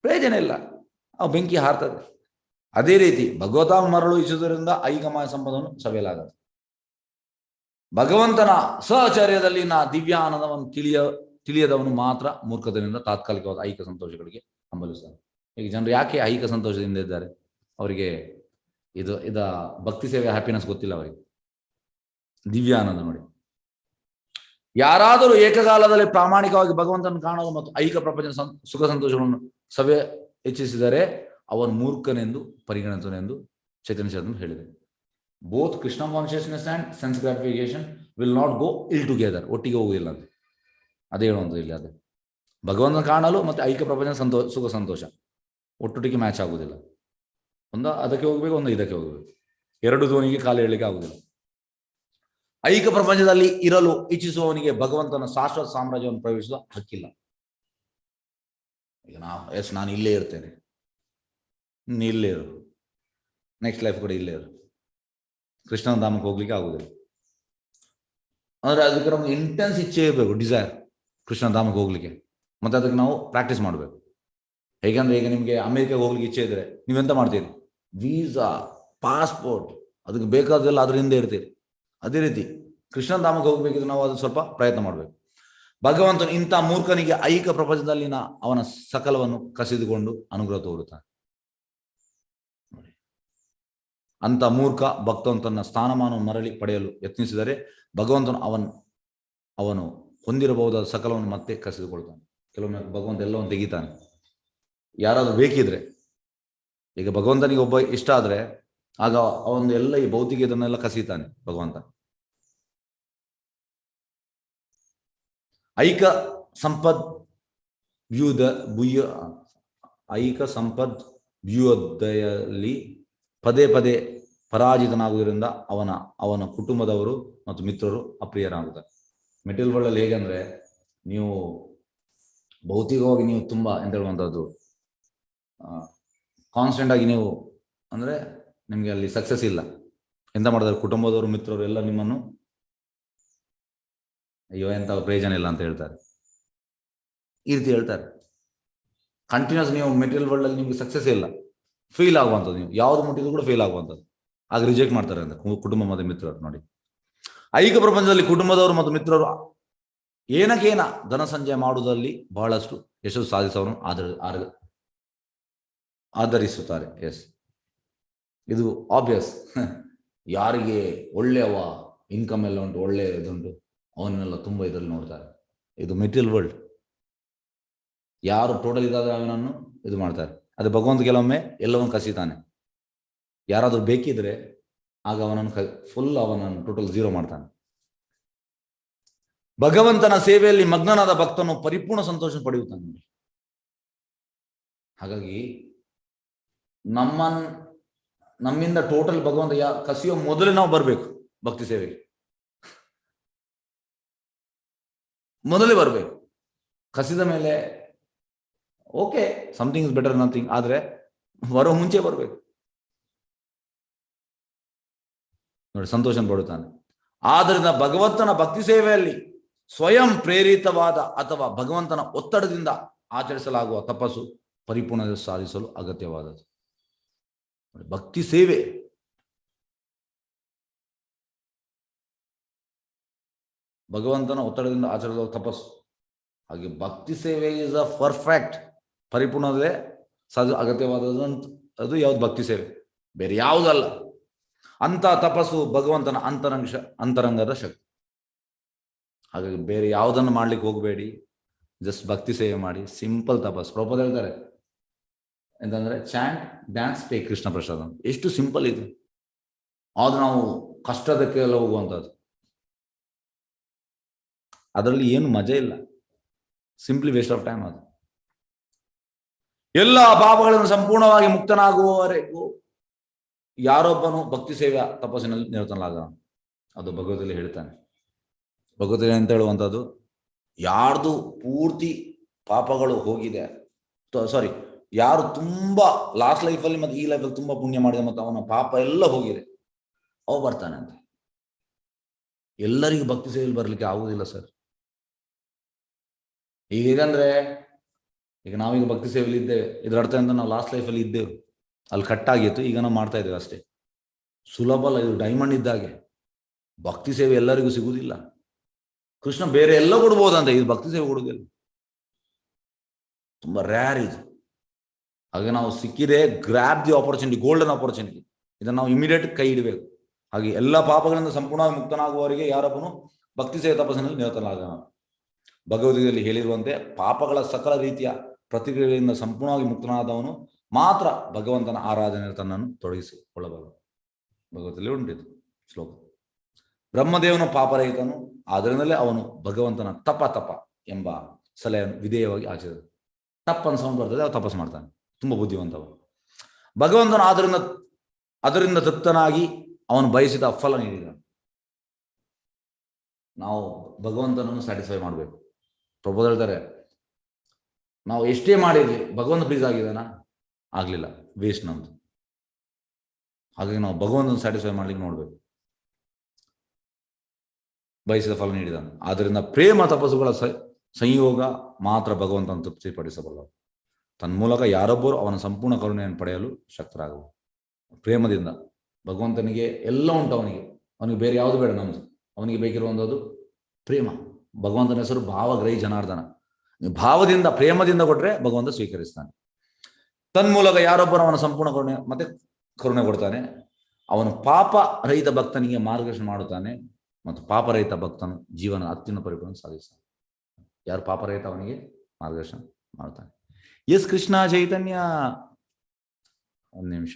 ಪ್ರಯೋಜನ ಇಲ್ಲ, ಆ ಬೆಂಕಿ ಹಾರ್ತದೆ. ಅದೇ ರೀತಿ ಭಗವತಾಮ ಮರಳು ಇಚ್ಚುವುದರಿಂದ ಐಹಿಕ ಮಾಯ ಸಂಪದವನ್ನು ಸವಿಯಲಾಗದು. ಭಗವಂತನ ಸಹಚರ್ಯದಲ್ಲಿನ ದಿವ್ಯ ಆನಂದವನ್ನು ತಿಳಿಯದವನು ಮಾತ್ರ ಮೂರ್ಖತನದಿಂದ ತಾತ್ಕಾಲಿಕವಾದ ಐಹಿಕ ಸಂತೋಷಗಳಿಗೆ ಹಂಬಲಿಸ್ತಾನೆ. ಈಗ ಜನರು ಯಾಕೆ ಐಹಿಕ ಸಂತೋಷದಿಂದ ಇದ್ದಾರೆ? ಅವರಿಗೆ ಇದ ಭಕ್ತಿ ಸೇವೆ ಹ್ಯಾಪಿನೆಸ್ ಗೊತ್ತಿಲ್ಲ ಅವರಿಗೆ. ದಿವ್ಯ ಆನಂದ ನೋಡಿ. ಯಾರಾದರೂ ಏಕಕಾಲದಲ್ಲಿ ಪ್ರಾಮಾಣಿಕವಾಗಿ ಭಗವಂತನ ಕಾಣಲು ಮತ್ತು ಐಹಿಕ ಪ್ರಪಂಚ ಸುಖ ಸಂತೋಷಗಳನ್ನು ಸವೆ ಹೆಚ್ಚಿಸಿದರೆ ಅವನು ಮೂರ್ಖನೆಂದು ಪರಿಗಣಿಸನೆಂದು ಚೈತನ್ಯ ಚೇತನ ಹೇಳಿದೆ. Both Krishna consciousness and sense gratification will not go ಇಲ್ ಟುಗೆದರ್, ಒಟ್ಟಿಗೆ ಹೋಗುದಿಲ್ಲ ಅಂತ ಅದೇ ಹೇಳುವಂಥದ್ದು ಇಲ್ಲಿ. ಅದೇ ಭಗವಂತನ ಕಾಣಲು ಮತ್ತೆ ಐಕ್ಯ ಪ್ರಪಂಚ ಸುಖ ಸಂತೋಷ ಒಟ್ಟೊಟ್ಟಿಗೆ ಮ್ಯಾಚ್ ಆಗುದಿಲ್ಲ. ಒಂದು ಅದಕ್ಕೆ ಹೋಗ್ಬೇಕು, ಒಂದು ಇದಕ್ಕೆ ಹೋಗ್ಬೇಕು, ಎರಡು ದೋಣಿಗೆ ಕಾಲು ಹೇಳಲಿಕ್ಕೆ ಆಗುದಿಲ್ಲ. ಐಕ್ಯ ಪ್ರಪಂಚದಲ್ಲಿ ಇರಲು ಇಚ್ಛಿಸುವವನಿಗೆ ಭಗವಂತನ ಶಾಶ್ವತ ಸಾಮ್ರಾಜ್ಯವನ್ನು ಪ್ರವೇಶಿಸುವ ಹಕ್ಕಿಲ್ಲ. ಈಗ ನಾನು ಇಲ್ಲೇ ಇರ್ತೇನೆ, ಇಲ್ಲೇ ಇರು, ನೆಕ್ಸ್ಟ್ ಲೈಫ್ ಕೂಡ ಇಲ್ಲೇ ಇರು, ಕೃಷ್ಣನ ಧಾಮಕ್ಕೆ ಹೋಗ್ಲಿಕ್ಕೆ ಆಗುದಿಲ್ಲ. ಅಂದ್ರೆ ಅದಕ್ಕೆ ನಮ್ಗೆ ಇಂಟೆನ್ಸ್ ಇಚ್ಛೆ ಇರಬೇಕು, ಡಿಸೈರ್ ಕೃಷ್ಣ ಧಾಮಕ್ಕೆ ಹೋಗ್ಲಿಕ್ಕೆ. ಮತ್ತೆ ಅದಕ್ಕೆ ನಾವು ಪ್ರಾಕ್ಟೀಸ್ ಮಾಡಬೇಕು. ಹೇಗಂದ್ರೆ ಈಗ ನಿಮಗೆ ಅಮೆರಿಕಾಗೆ ಹೋಗ್ಲಿಕ್ಕೆ ಇಚ್ಛೆ ಇದ್ರೆ ನೀವೆಂತ ಮಾಡ್ತೀರಿ? ವೀಸಾ, ಪಾಸ್ಪೋರ್ಟ್, ಅದಕ್ಕೆ ಬೇಕಾದೆಲ್ಲ ಅದರಿಂದ ಇರ್ತೀರಿ. ಅದೇ ರೀತಿ ಕೃಷ್ಣನ ಧಾಮಕ್ಕೆ ಹೋಗ್ಬೇಕಿದ್ರೆ ನಾವು ಅದು ಸ್ವಲ್ಪ ಪ್ರಯತ್ನ ಮಾಡಬೇಕು. ಭಗವಂತನು ಇಂಥ ಮೂರ್ಖನಿಗೆ ಐಕ್ಯ ಪ್ರಪಂಚದಲ್ಲಿನ ಅವನ ಸಕಲವನ್ನು ಕಸಿದುಕೊಂಡು ಅನುಗ್ರಹ ತೋರುತ್ತಾನೆ. ಅಂತ ಮೂರ್ಖ ಭಕ್ತನು ತನ್ನ ಸ್ಥಾನಮಾನವನ್ನು ಮರಳಿ ಪಡೆಯಲು ಯತ್ನಿಸಿದರೆ ಭಗವಂತನು ಅವನು ಹೊಂದಿರಬಹುದಾದ ಸಕಲವನ್ನು ಮತ್ತೆ ಕಸಿದುಕೊಳ್ತಾನೆ. ಕೆಲವೊಮ್ಮೆ ಭಗವಂತ ಎಲ್ಲವನ್ನು ತೆಗಿತಾನೆ. ಯಾರಾದ್ರೂ ಬೇಕಿದ್ರೆ, ಈಗ ಭಗವಂತನಿಗೆ ಒಬ್ಬ ಇಷ್ಟ ಆದ್ರೆ ಆಗ ಅವನು ಎಲ್ಲ ಈ ಭೌತಿಕ ಇದನ್ನೆಲ್ಲ ಕಸೀತಾನೆ ಭಗವಂತ. ಐಕ ಸಂಪದ್ ವ್ಯೂಹದಲ್ಲಿ ಪದೇ ಪದೇ ಪರಾಜಿತನಾಗುವುದರಿಂದ ಅವನ ಕುಟುಂಬದವರು ಮತ್ತು ಮಿತ್ರರು ಅಪ್ರಿಯರಾಗುತ್ತಾರೆ. ಮೆಟೀರಿಯಲ್ ವರ್ಲ್ಡ್ ಅಲ್ಲಿ ಹೇಗಂದ್ರೆ, ನೀವು ಭೌತಿಕವಾಗಿ ನೀವು ತುಂಬಾ ಎಂತ ಹೇಳುವಂಥದ್ದು ಕಾನ್ಸ್ಟೆಂಟ್ ಆಗಿ ನೀವು ಅಂದ್ರೆ ನಿಮ್ಗೆ ಅಲ್ಲಿ ಸಕ್ಸಸ್ ಇಲ್ಲ, ಎಂತ ಮಾಡಿದ್ರೆ ಕುಟುಂಬದವರು ಮಿತ್ರರು ಎಲ್ಲ ನಿಮ್ಮನ್ನು ಅಯ್ಯೋ ಎಂತ ಪ್ರಯೋಜನ ಇಲ್ಲ ಅಂತ ಹೇಳ್ತಾರೆ. ಈ ರೀತಿ ಹೇಳ್ತಾರೆ. ಕಂಟಿನ್ಯೂಸ್ ನೀವು ಮೆಟೀರಿಯಲ್ ವರ್ಲ್ಡ್ ಅಲ್ಲಿ ನಿಮ್ಗೆ ಸಕ್ಸಸ್ ಇಲ್ಲ, ಫೇಲ್ ಆಗುವಂಥದ್ದು, ನೀವು ಯಾವ್ದು ಮುಟ್ಟಿದ್ರು ಕೂಡ ಫೇಲ್ ಆಗುವಂಥದ್ದು, ಆಗ ರಿಜೆಕ್ಟ್ ಮಾಡ್ತಾರೆ ಅಂತ ಕುಟುಂಬ ಮತ್ತು ಮಿತ್ರರು. ನೋಡಿ, ಐಕ್ಯ ಪ್ರಪಂಚದಲ್ಲಿ ಕುಟುಂಬದವರು ಮತ್ತು ಮಿತ್ರರು ಏನಕ್ಕೇನ ಧನ ಸಂಚಯ ಮಾಡುವುದರಲ್ಲಿ ಬಹಳಷ್ಟು ಯಶಸ್ಸು ಸಾಧಿಸೋನು ಆಧರಿಸುತ್ತಾರೆ. ಎಸ್, ಇದು ಆಬ್ವಿಯಸ್. ಯಾರಿಗೆ ಒಳ್ಳೆಯವ ಇನ್ಕಮ್ ಎಲ್ಲ ಉಂಟು, ಒಳ್ಳೆ ಇದುಂಟು, ಅವನ್ನೆಲ್ಲ ತುಂಬ ಇದರಲ್ಲಿ ನೋಡ್ತಾರೆ. ಇದು ಮೆಟೀರಿಯಲ್ ವರ್ಲ್ಡ್. ಯಾರು ಟೋಟಲ್ ಇದಾದ್ರೆ ಅವನನ್ನು ಇದು ಮಾಡ್ತಾರೆ. ಅದು ಭಗವಂತ ಕೆಲವೊಮ್ಮೆ ಎಲ್ಲವನ್ನು ಕಸಿತಾನೆ. ಯಾರಾದ್ರೂ ಬೇಕಿದ್ರೆ ಆಗ ಅವನನ್ನು ಅವನನ್ನು ಟೋಟಲ್ ಝೀರೋ ಮಾಡ್ತಾನೆ. ಭಗವಂತನ ಸೇವೆಯಲ್ಲಿ ಮಗ್ನನಾದ ಭಕ್ತನು ಪರಿಪೂರ್ಣ ಸಂತೋಷ ಪಡೆಯುತ್ತಾನೆ. ಹಾಗಾಗಿ ನಮ್ಮಿಂದ ಟೋಟಲ್ ಭಗವಂತ ಕಸಿಯೋ ಮೊದಲೇ ನಾವು ಬರಬೇಕು ಭಕ್ತಿ ಸೇವೆಗೆ, ಮೊದಲೇ ಬರಬೇಕು. ಕಸಿದ ಮೇಲೆ okay, something is better nothing, ಆದ್ರೆ ಬರೋ ಮುಂಚೆ ಬರಬೇಕು. ನೋಡಿ, ಸಂತೋಷ ಪಡುತ್ತಾನೆ. ಆದ್ದರಿಂದ ಭಗವಂತನ ಭಕ್ತಿ ಸೇವೆಯಲ್ಲಿ ಸ್ವಯಂ ಪ್ರೇರಿತವಾದ ಅಥವಾ ಭಗವಂತನ ಒತ್ತಡದಿಂದ ಆಚರಿಸಲಾಗುವ ತಪಸ್ಸು ಪರಿಪೂರ್ಣತೆ ಸಾಧಿಸಲು ಅಗತ್ಯವಾದದ್ದು. ಭಕ್ತಿ ಸೇವೆ ಭಗವಂತನ ಒತ್ತಡದಿಂದ ಆಚರಿಸುವ ತಪಸ್ಸು. ಹಾಗೆ ಭಕ್ತಿ ಸೇವೆ ಇಸ್ ಅ ಪರ್ಫೆಕ್ಟ್, ಪರಿಪೂರ್ಣತೆ ಅಗತ್ಯವಾದದ್ದು. ಅದು ಯಾವ್ದು? ಭಕ್ತಿ ಸೇವೆ, ಬೇರೆ ಯಾವುದಲ್ಲ. ಅಂತ ತಪಸ್ಸು ಭಗವಂತನ ಅಂತರಂಗದ ಶಕ್ತಿ. ಹಾಗಾಗಿ ಬೇರೆ ಯಾವುದನ್ನು ಮಾಡ್ಲಿಕ್ಕೆ ಹೋಗಬೇಡಿ, ಜಸ್ಟ್ ಭಕ್ತಿ ಸೇವೆ ಮಾಡಿ. ಸಿಂಪಲ್ ತಪಸ್ಸು. ಪ್ರಭುಪಾದ ಹೇಳ್ತಾರೆ ಎಂತಂದ್ರೆ, ಚಾಂಟ್, ಡ್ಯಾನ್ಸ್, ಟೇಕ್ ಕೃಷ್ಣ ಪ್ರಸಾದ. ಎಷ್ಟು ಸಿಂಪಲ್ ಇದೆ. ಆದ್ರೂ ನಾವು ಕಷ್ಟದಕ್ಕೆಲ್ಲ ಹೋಗುವಂಥದ್ದು, ಅದರಲ್ಲಿ ಏನು ಮಜಾ ಇಲ್ಲ. Simply waste of time. ಅದು ಎಲ್ಲ ಪಾಪಗಳನ್ನು ಸಂಪೂರ್ಣವಾಗಿ ಮುಕ್ತನಾಗುವವರೆಗೂ ಯಾರೊಬ್ಬನು ಭಕ್ತಿ ಸೇವೆಯ ತಪಸ್ಸಿನಲ್ಲಿ ನಿರತನಾಗ. ಅದು ಭಗವದ್ಗೀತೆಯಲ್ಲಿ ಹೇಳ್ತಾನೆ. ಭಗವದ್ಗೀತೆ ಅಂತ ಹೇಳುವಂಥದ್ದು, ಯಾರ್ದು ಪೂರ್ತಿ ಪಾಪಗಳು ಹೋಗಿದೆ, ಯಾರು ತುಂಬಾ ಲಾಸ್ಟ್ ಲೈಫಲ್ಲಿ ಮತ್ತೆ ಈ ಲೈಫಲ್ಲಿ ತುಂಬಾ ಪುಣ್ಯ ಮಾಡಿದೆ ಮತ್ತು ಅವನ ಪಾಪ ಎಲ್ಲ ಹೋಗಿದೆ, ಅವ ಬರ್ತಾನೆ ಅಂತ. ಎಲ್ಲರಿಗೂ ಭಕ್ತಿ ಸೇವೆಯಲ್ಲಿ ಬರ್ಲಿಕ್ಕೆ ಆಗುದಿಲ್ಲ ಸರ್. ಈಗ ಹೇಗಂದ್ರೆ, ಈಗ ನಾವೀಗ ಭಕ್ತಿ ಸೇವೆಯಲ್ಲಿ ಇದ್ದೇವೆ, ಇದರ ಅರ್ಥ ಅಂತ ನಾವು ಲಾಸ್ಟ್ ಲೈಫಲ್ಲಿ ಇದ್ದೇವೆ, ಅಲ್ಲಿ ಕಟ್ಟಾಗಿತ್ತು, ಈಗ ನಾವು ಮಾಡ್ತಾ ಇದ್ದೇವೆ ಅಷ್ಟೇ. ಸುಲಭ ಅಲ್ಲ, ಇದು ಡೈಮಂಡ್ ಇದ್ದಾಗೆ. ಭಕ್ತಿ ಸೇವೆ ಎಲ್ಲರಿಗೂ ಸಿಗುವುದಿಲ್ಲ. ಕೃಷ್ಣ ಬೇರೆ ಎಲ್ಲ ಕೊಡ್ಬೋದಂತ, ಇದು ಭಕ್ತಿ ಸೇವೆ ಕೊಡುವುದಿಲ್ಲ, ತುಂಬಾ ರ್ಯಾರ್ ಇದು. ಹಾಗೆ ನಾವು ಸಿಕ್ಕಿದೆ, grab the opportunity, golden opportunity. ಇದನ್ನು ನಾವು ಇಮಿಡಿಯೇಟ್ ಕೈ ಇಡಬೇಕು. ಹಾಗೆ ಎಲ್ಲ ಪಾಪಗಳಿಂದ ಸಂಪೂರ್ಣವಾಗಿ ಮುಕ್ತನಾಗುವವರೆಗೆ ಯಾರೊಬ್ಬನು ಭಕ್ತಿ ಸೇವೆ ತಪಸ್ಸಿನಲ್ಲಿ ನಿರತನಾಗೋಣ. ಭಗವದ್ಗೀತೆಯಲ್ಲಿ ಹೇಳಿರುವಂತೆ ಪಾಪಗಳ ಸಕಲ ರೀತಿಯ ಪ್ರತಿಕ್ರಿಯೆಯಿಂದ ಸಂಪೂರ್ಣವಾಗಿ ಮುಕ್ತನಾದವನು ಮಾತ್ರ ಭಗವಂತನ ಆರಾಧನೆಯಲ್ಲಿ ತನ್ನನ್ನು ತೊಡಗಿಸಿಕೊಳ್ಳಬಲ್ಲ. ಭಗವತಲ್ಲಿ ಉಂಟಿತು ಶ್ಲೋಕ. ಬ್ರಹ್ಮದೇವನು ಪಾಪರಹಿತನು, ಆದ್ದರಿಂದಲೇ ಅವನು ಭಗವಂತನ ತಪ ಎಂಬ ಸಲಹೆಯನ್ನು ವಿಧೇಯವಾಗಿ ಆಚರಿಸಿದ. ತಪ್ಪನ್ನು ಸೌಂಡ್ ಬರ್ತದೆ, ಅವ ತಪಸ್ಸು ಮಾಡ್ತಾನೆ, ತುಂಬಾ ಬುದ್ಧಿವಂತವ. ಭಗವಂತನು ಅದರಿಂದ ತೃಪ್ತನಾಗಿ ಅವನು ಬಯಸಿದ ಫಲ ನೀಡಿದ. ನಾವು ಭಗವಂತನನ್ನು ಸ್ಯಾಟಿಸ್ಫೈ ಮಾಡಬೇಕು. ಪ್ರಭು ಹೇಳ್ತಾರೆ, ನಾವು ಎಷ್ಟೇ ಮಾಡಿರ್ಲಿ ಭಗವಂತ ಪ್ಲೀಸ್ ಆಗಿದಾನ, ಆಗ್ಲಿಲ್ಲ, ವೇಸ್ಟ್ ನಮ್ದು. ಹಾಗಾಗಿ ನಾವು ಭಗವಂತನ ಸ್ಯಾಟಿಸ್ಫೈ ಮಾಡ್ಲಿಕ್ಕೆ ನೋಡ್ಬೇಕು. ಬಯಸಿದ ಫಲ ನೀಡಿದಾನೆ. ಆದ್ದರಿಂದ ಪ್ರೇಮ ತಪಸ್ಸುಗಳ ಸಂಯೋಗ ಮಾತ್ರ ಭಗವಂತನ ತೃಪ್ತಿಪಡಿಸಬಲ್ಲ. ತನ್ಮೂಲಕ ಯಾರೊಬ್ಬರು ಅವನ ಸಂಪೂರ್ಣ ಕರುಣೆಯನ್ನು ಪಡೆಯಲು ಶಕ್ತರಾಗಬಹುದು. ಪ್ರೇಮದಿಂದ ಭಗವಂತನಿಗೆ ಎಲ್ಲ ಉಂಟು, ಅವನಿಗೆ ಬೇರೆ ಯಾವುದು ಬೇಡ. ನಮ್ದು ಅವನಿಗೆ ಬೇಕಿರುವಂಥದ್ದು ಪ್ರೇಮ. ಭಗವಂತನ ಹೆಸರು ಭಾವಗ್ರಹಿ ಜನಾರ್ದನ. ನೀವು ಭಾವದಿಂದ ಪ್ರೇಮದಿಂದ ಕೊಟ್ರೆ ಭಗವಂತ ಸ್ವೀಕರಿಸ್ತಾನೆ. ತನ್ಮೂಲಕ ಯಾರೊಬ್ಬರು ಅವನ ಸಂಪೂರ್ಣ ಕರುಣೆ ಕೊಡ್ತಾನೆ. ಅವನು ಪಾಪ ರಹಿತ ಭಕ್ತನಿಗೆ ಮಾರ್ಗದರ್ಶನ ಮಾಡುತ್ತಾನೆ ಮತ್ತು ಪಾಪರಹಿತ ಭಕ್ತನು ಜೀವನ ಅತ್ಯುನ್ನತ ಪರಿಪೂರ್ಣ ಸಾಧಿಸ್ತಾನೆ. ಯಾರು ಪಾಪರಹಿತ ಅವನಿಗೆ ಮಾರ್ಗದರ್ಶನ ಮಾಡ್ತಾನೆ. ಎಸ್ ಕೃಷ್ಣ ಚೈತನ್ಯ. ಒಂದು ನಿಮಿಷ.